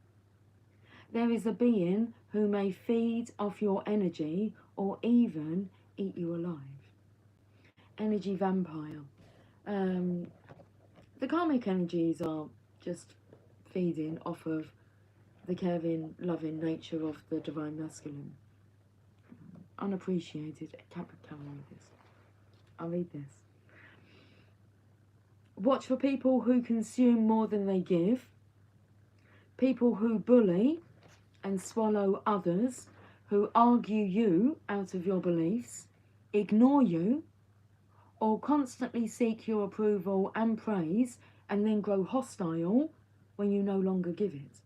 There is a being who may feed off your energy or even eat you alive. Energy vampire. The karmic energies are just feeding off of the caring, loving nature of the divine masculine. Unappreciated. Can I read this? I'll read this. Watch for people who consume more than they give. People who bully and swallow others, who argue you out of your beliefs, ignore you, or constantly seek your approval and praise and then grow hostile when you no longer give it.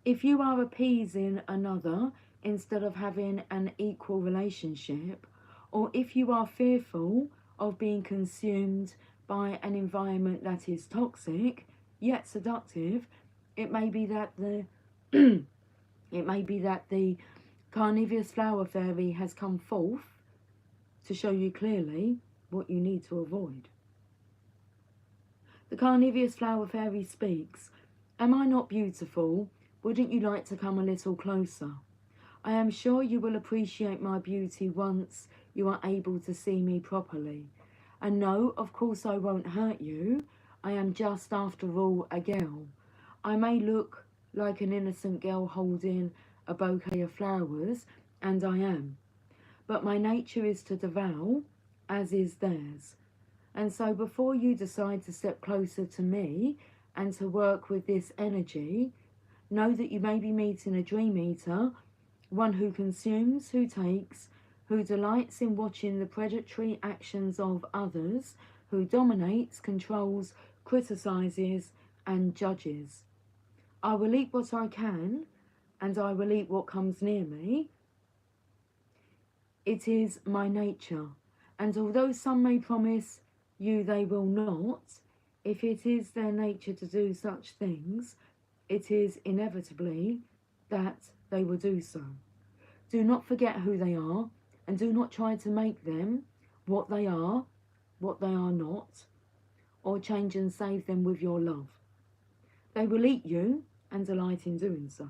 If you are appeasing another instead of having an equal relationship, or if you are fearful of being consumed by an environment that is toxic yet seductive, it may be that the carnivorous flower fairy has come forth to show you clearly what you need to avoid. The carnivorous flower fairy speaks. Am I not beautiful? Wouldn't you like to come a little closer? I am sure you will appreciate my beauty once you are able to see me properly. And no, of course I won't hurt you. I am just, after all, a girl. I may look like an innocent girl holding a bouquet of flowers, and I am. But my nature is to devour, as is theirs. And so before you decide to step closer to me and to work with this energy, know that you may be meeting a dream eater, one who consumes, who takes, who delights in watching the predatory actions of others, who dominates, controls, criticizes, and judges. I will eat what I can, and I will eat what comes near me. It is my nature, and although some may promise you they will not, if it is their nature to do such things, it is inevitably that they will do so. Do not forget who they are, and do not try to make them what they are not, or change and save them with your love. They will eat you and delight in doing so.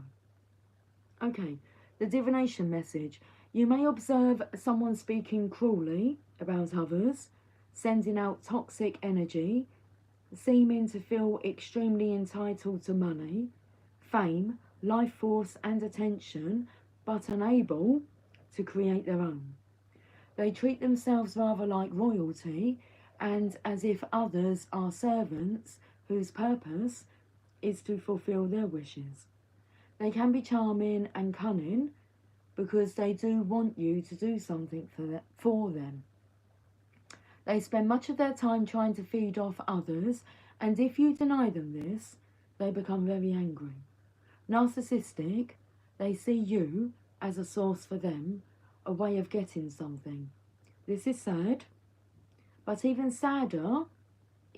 Okay, the divination message. You may observe someone speaking cruelly about others, sending out toxic energy, seeming to feel extremely entitled to money, fame, life force and attention, but unable to create their own. They treat themselves rather like royalty and as if others are servants whose purpose is to fulfill their wishes. They can be charming and cunning because they do want you to do something for them. They spend much of their time trying to feed off others, and if you deny them this, they become very angry. Narcissistic, they see you as a source for them, a way of getting something. This is sad, but even sadder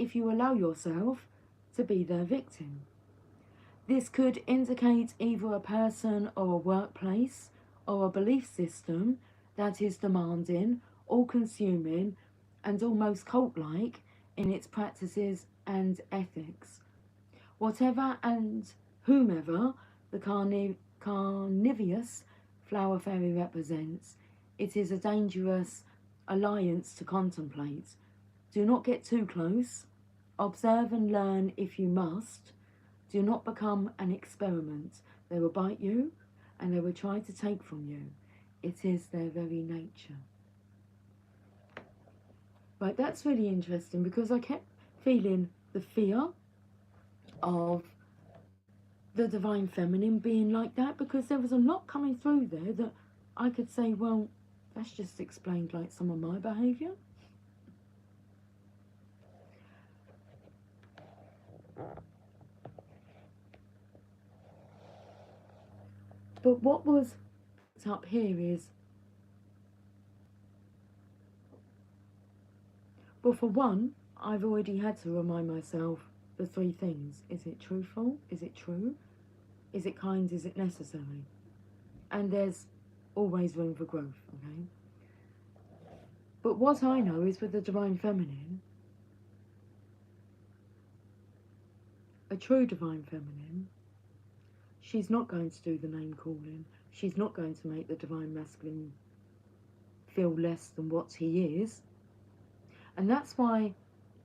if you allow yourself to be their victim. This could indicate either a person or a workplace or a belief system that is demanding, all-consuming, and almost cult-like in its practices and ethics. Whatever and whomever the carnivorous flower fairy represents, it is a dangerous alliance to contemplate. Do not get too close. Observe and learn if you must. Do not become an experiment. They will bite you and they will try to take from you. It is their very nature. Right, that's really interesting because I kept feeling the fear of the divine feminine being like that, because there was a lot coming through there that I could say, well, that's just explained like some of my behaviour. But what was up here is, well, for one, I've already had to remind myself the three things. Is it truthful? Is it true? Is it kind? Is it necessary? And there's always room for growth, okay? But what I know is with the divine feminine, a true divine feminine, she's not going to do the name calling. She's not going to make the divine masculine feel less than what he is. And that's why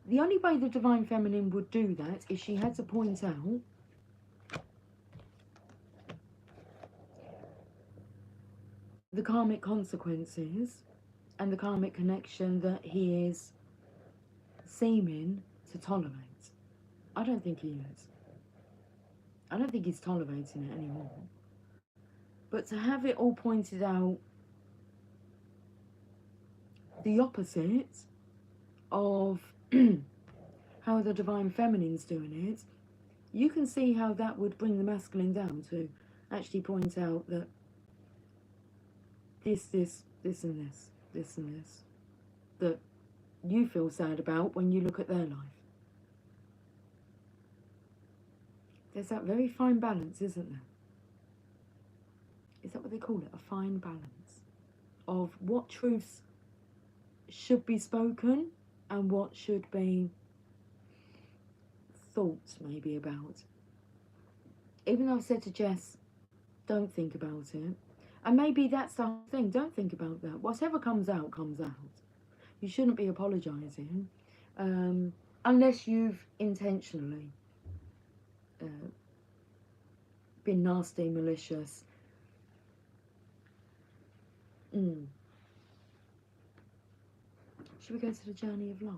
the only way the divine feminine would do that is she had to point out the karmic consequences and the karmic connection that he is seeming to tolerate. I don't think he is. I don't think he's tolerating it anymore. But to have it all pointed out the opposite of how the divine feminine's doing it, you can see how that would bring the masculine down to actually point out that this and this, that you feel sad about when you look at their life. There's that very fine balance, isn't there? Is that what they call it? A fine balance of what truths should be spoken and what should be thought maybe about. Even though I've said to Jess, don't think about it. And maybe that's the whole thing, don't think about that. Whatever comes out, comes out. You shouldn't be apologising unless you've intentionally been nasty, malicious. Should we go to the journey of love?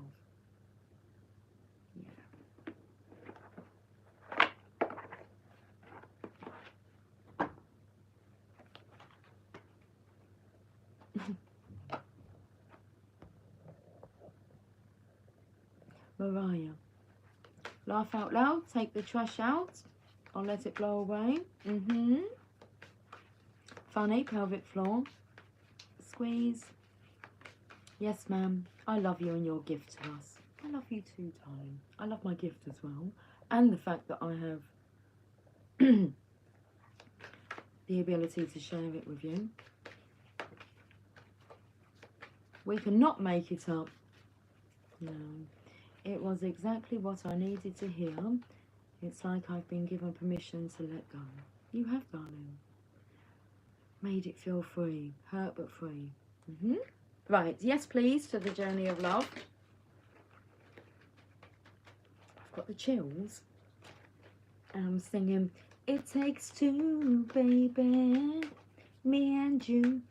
Mariah. Laugh out loud, take the trash out, or let it blow away. Funny, pelvic floor. Squeeze. Yes, ma'am. I love you and your gift to us. I love you too, darling. I love my gift as well. And the fact that I have the ability to share it with you. We cannot make it up. No. It was exactly what I needed to hear. It's like I've been given permission to let go. You have, darling. Made it feel free. Hurt but free. Right, yes please, to the journey of love. I've got the chills. And I'm singing, it takes two, baby, me and you.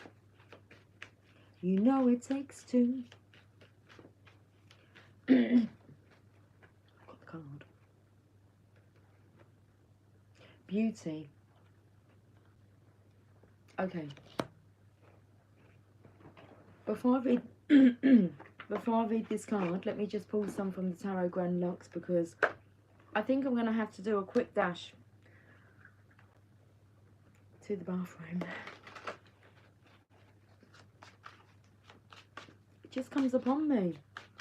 You know it takes two. I've got the card. Beauty. Okay. Before I read this card, let me just pull some from the Tarot Grand Lux, because I think I'm going to have to do a quick dash to the bathroom. It just comes upon me.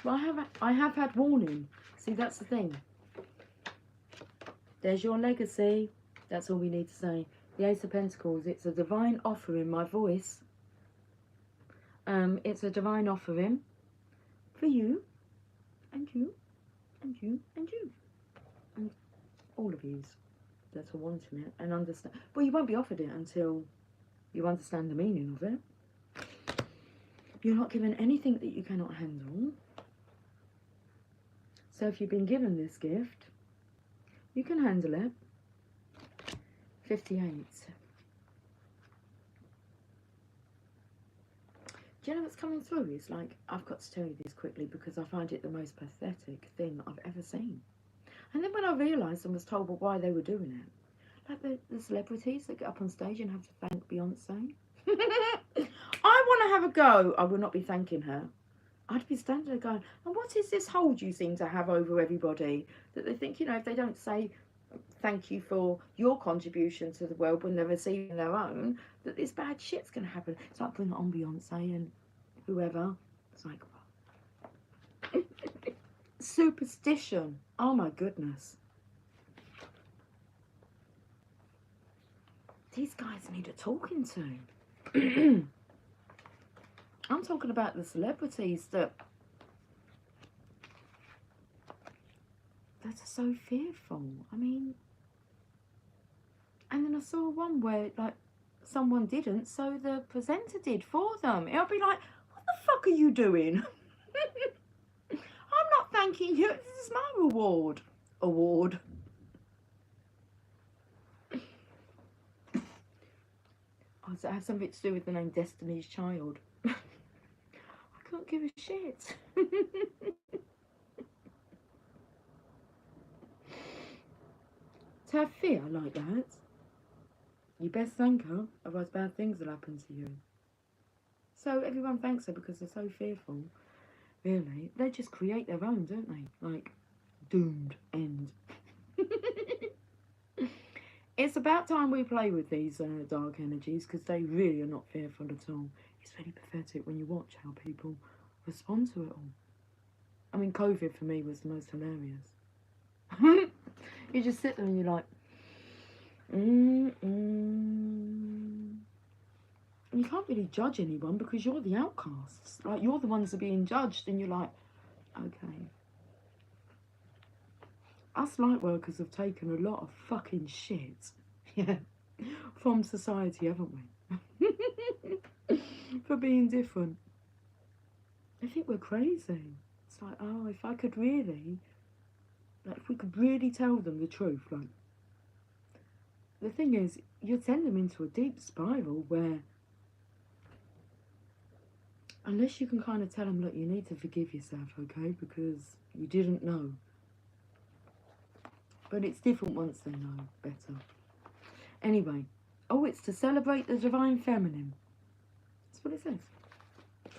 Well, I have had warning, See, that's the thing. There's your legacy. That's all we need to say. The Ace of Pentacles. It's a divine offering. My voice. It's a divine offering for you, and you, and you, and you, and all of yous that are wanting it and understand. Well, you won't be offered it until you understand the meaning of it. You're not given anything that you cannot handle. So if you've been given this gift, you can handle it. 58. Do you know what's coming through? It's like, I've got to tell you this quickly because I find it the most pathetic thing I've ever seen. And then when I realised and was told why they were doing it, like the celebrities that get up on stage and have to thank Beyonce. I want to have a go. I will not be thanking her. I'd be standing there going, and what is this hold you seem to have over everybody? That they think, you know, if they don't say thank you for your contribution to the world when they're receiving their own, that this bad shit's going to happen. It's like bring it on Beyonce and whoever. It's like, superstition. Oh my goodness. These guys need a talking to. I'm talking about the celebrities that are so fearful. I mean, and then I saw one where like someone didn't, so the presenter did for them. It'll be like, what the fuck are you doing? I'm not thanking you. This is my reward. Award. Oh, does it have something to do with the name Destiny's Child? I can't give a shit. To have fear like that, you best thank her, otherwise bad things will happen to you. So everyone thanks her because they're so fearful. Really, they just create their own, don't they? Like, doomed end. It's about time we play with these dark energies because they really are not fearful at all. It's really pathetic when you watch how people respond to it all. I mean, COVID for me was the most hilarious. You just sit there and you're like, And you can't really judge anyone because you're the outcasts. Like, you're the ones that are being judged, and you're like, okay. Us light workers have taken a lot of fucking shit, yeah, from society, haven't we? For being different. I think we're crazy. It's like, oh, if I could really, like, if we could really tell them the truth, like, the thing is, you send them into a deep spiral where, unless you can kind of tell them, look, you need to forgive yourself, okay, because you didn't know. But it's different once they know better. Anyway, oh, it's to celebrate the divine feminine. That's what it says.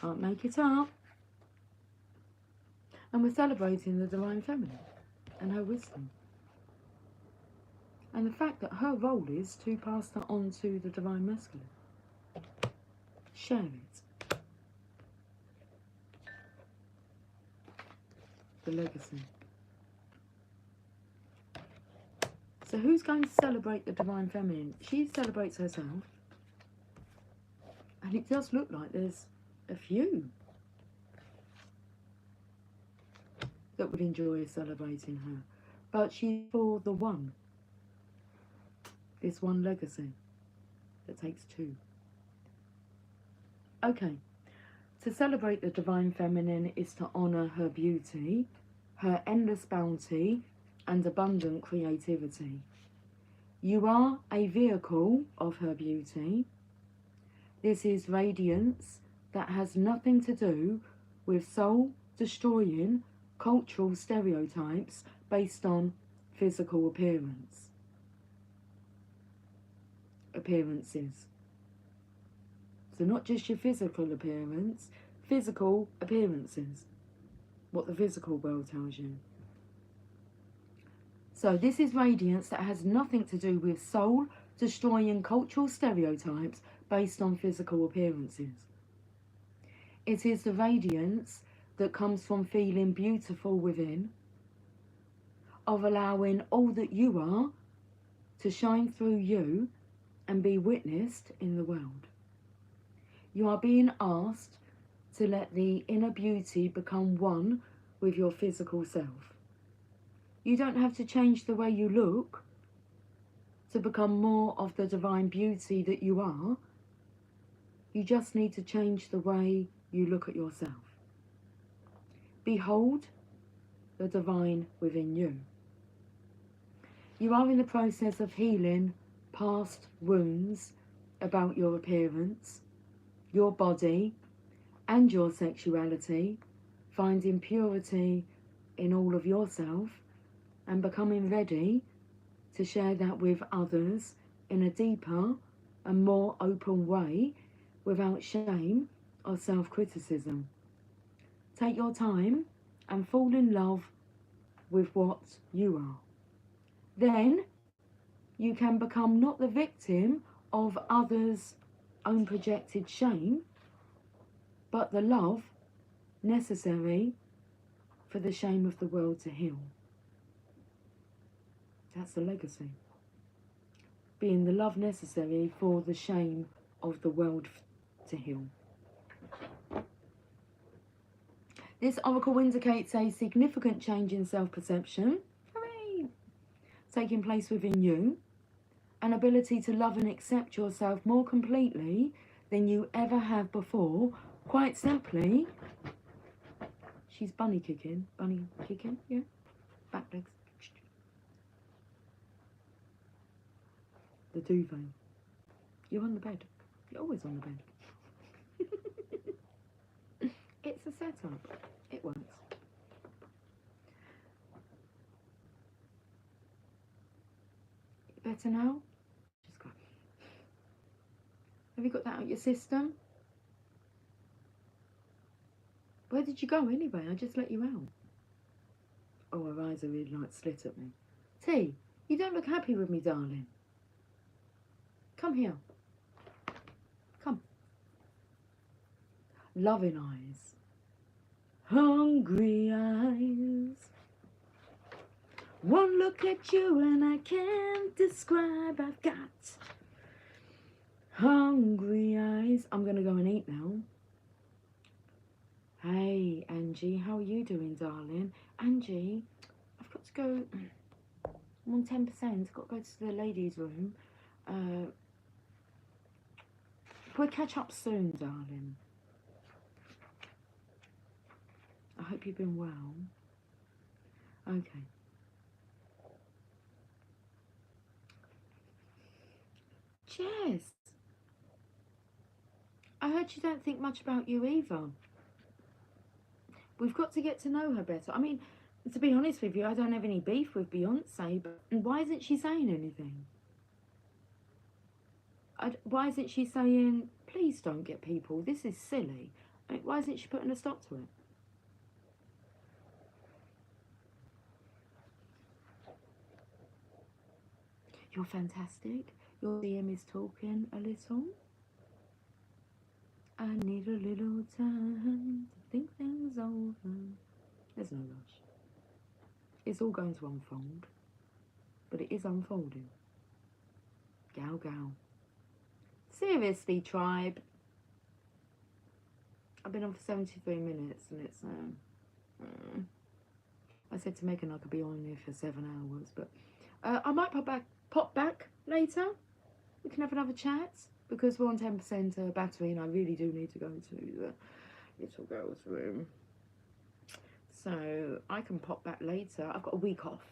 Can't make it up. And we're celebrating the divine feminine and her wisdom. And the fact that her role is to pass that on to the divine masculine. Share it. The legacy. So who's going to celebrate the divine feminine? She celebrates herself. And it does look like there's a few that would enjoy celebrating her. But she's for the one. This one legacy that takes two. Okay. To celebrate the divine feminine is to honour her beauty, her endless bounty, and abundant creativity. You are a vehicle of her beauty. This is radiance that has nothing to do with soul-destroying cultural stereotypes based on physical appearances. So not just your physical appearance, physical appearances. What the physical world tells you. So this is radiance that has nothing to do with soul-destroying cultural stereotypes based on physical appearances. It is the radiance that comes from feeling beautiful within, of allowing all that you are to shine through you and be witnessed in the world. You are being asked to let the inner beauty become one with your physical self. You don't have to change the way you look to become more of the divine beauty that you are. You just need to change the way you look at yourself. Behold the divine within you. You are in the process of healing past wounds about your appearance, your body, and your sexuality, finding purity in all of yourself and becoming ready to share that with others in a deeper and more open way without shame or self-criticism. Take your time and fall in love with what you are. Then you can become not the victim of others' own projected shame, but the love necessary for the shame of the world to heal. That's the legacy. Being the love necessary for the shame of the world to heal. This oracle indicates a significant change in self-perception, hooray, taking place within you, an ability to love and accept yourself more completely than you ever have before. Quite simply, she's bunny kicking, yeah, back legs. The duvet. You're on the bed. You're always on the bed. It's a setup. It works. Better now? Just go. Have you got that out of your system? Where did you go anyway? I just let you out. Oh, her eyes are really like slit at me. T, you don't look happy with me, darling. Come here. Come. Loving eyes. Hungry eyes. One look at you and I can't describe. I've got hungry eyes. I'm going to go and eat now. Hey, Angie, how are you doing, darling? Angie, I've got to go. I'm on 10%. I've got to go to the ladies' room. We'll catch up soon, darling. I hope you've been well. Okay. Jess, I heard she don't think much about you either. We've got to get to know her better. I mean, to be honest with you, I don't have any beef with Beyonce, but why isn't she saying anything? Why isn't she saying, please don't get people, this is silly? I mean, why isn't she putting a stop to it? You're fantastic. Your DM is talking a little. I need a little time to think things over. There's no rush. It's all going to unfold, but it is unfolding. Gal, gal. Seriously, tribe. I've been on for 73 minutes and it's, I said to Megan I could be on here for 7 hours, but I might pop back later. We can have another chat because we're on 10% battery and I really do need to go to the little girl's room. So I can pop back later. I've got a week off.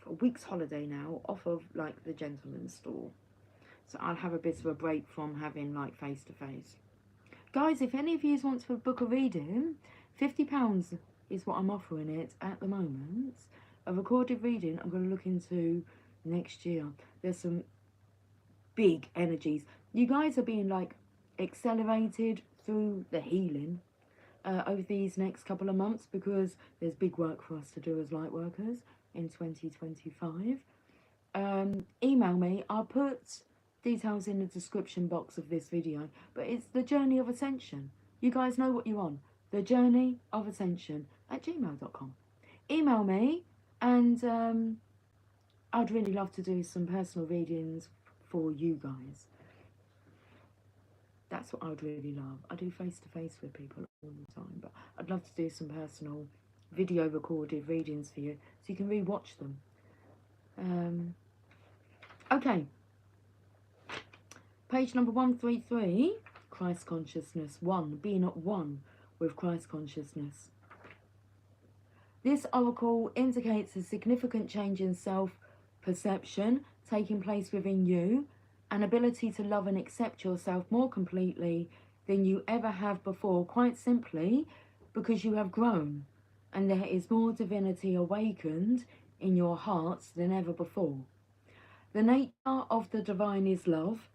A week's holiday now, off of like the gentleman's store. So I'll have a bit of a break from having like face-to-face. Guys, if any of you want to book a reading, £50 is what I'm offering it at the moment. A recorded reading I'm going to look into next year. There's some big energies. You guys are being like accelerated through the healing over these next couple of months because there's big work for us to do as light workers in 2025. Email me. I'll put details in the description box of this video, but it's the journey of ascension. You guys know what you want. The journey of ascension at gmail.com. Email me And I'd really love to do some personal readings for you guys. That's what I'd really love. I do face-to-face with people all the time, but I'd love to do some personal video recorded readings for you so you can re-watch them. Okay. Page number 133, Christ consciousness. 1, being at one with Christ consciousness. This oracle indicates a significant change in self-perception taking place within you, an ability to love and accept yourself more completely than you ever have before, quite simply because you have grown and there is more divinity awakened in your hearts than ever before. The nature of the divine is love,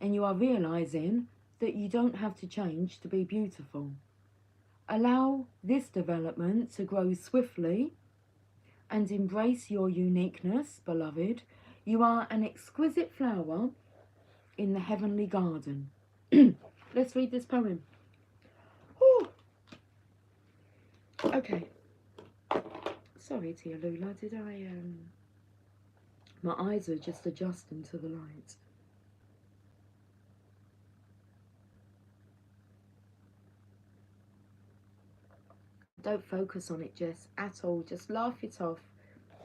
and you are realizing that you don't have to change to be beautiful. Allow this development to grow swiftly and embrace your uniqueness, beloved. You are an exquisite flower in the heavenly garden. Let's read this poem. Ooh. Okay. Sorry, Tia Lula, did I, my eyes are just adjusting to the light. Don't focus on it, Jess, at all. Just laugh it off.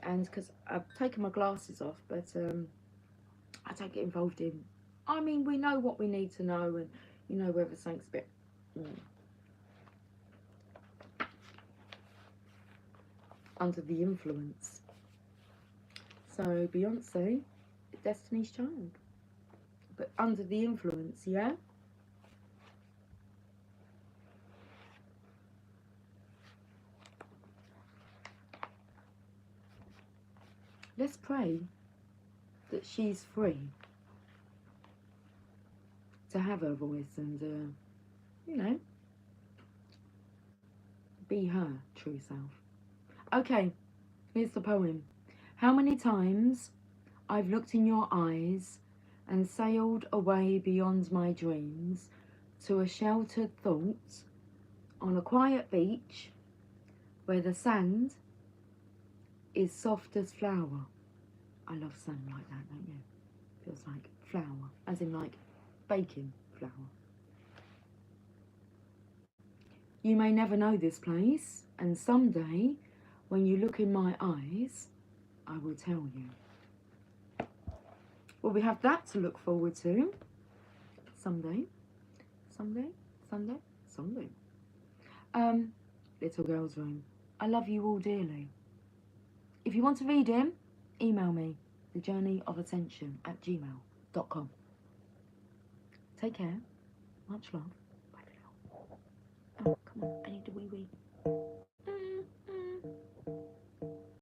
And because I've taken my glasses off, but I don't get involved in. I mean, we know what we need to know, and you know whether something's a bit under the influence. So Beyonce, Destiny's Child, but under the influence, yeah. Let's pray that she's free to have her voice and, you know, be her true self. Okay, here's the poem. How many times I've looked in your eyes and sailed away beyond my dreams to a sheltered thought on a quiet beach where the sand is soft as flour. I love sand like that, don't you? Feels like flour, as in like baking flour. You may never know this place, and someday, when you look in my eyes, I will tell you. Well, we have that to look forward to. Someday. Little Girl's Room. I love you all dearly. If you want to read him, email me, thejourneyofascension@gmail.com. Take care. Much love. Bye for now. Oh, come on. I need to wee-wee.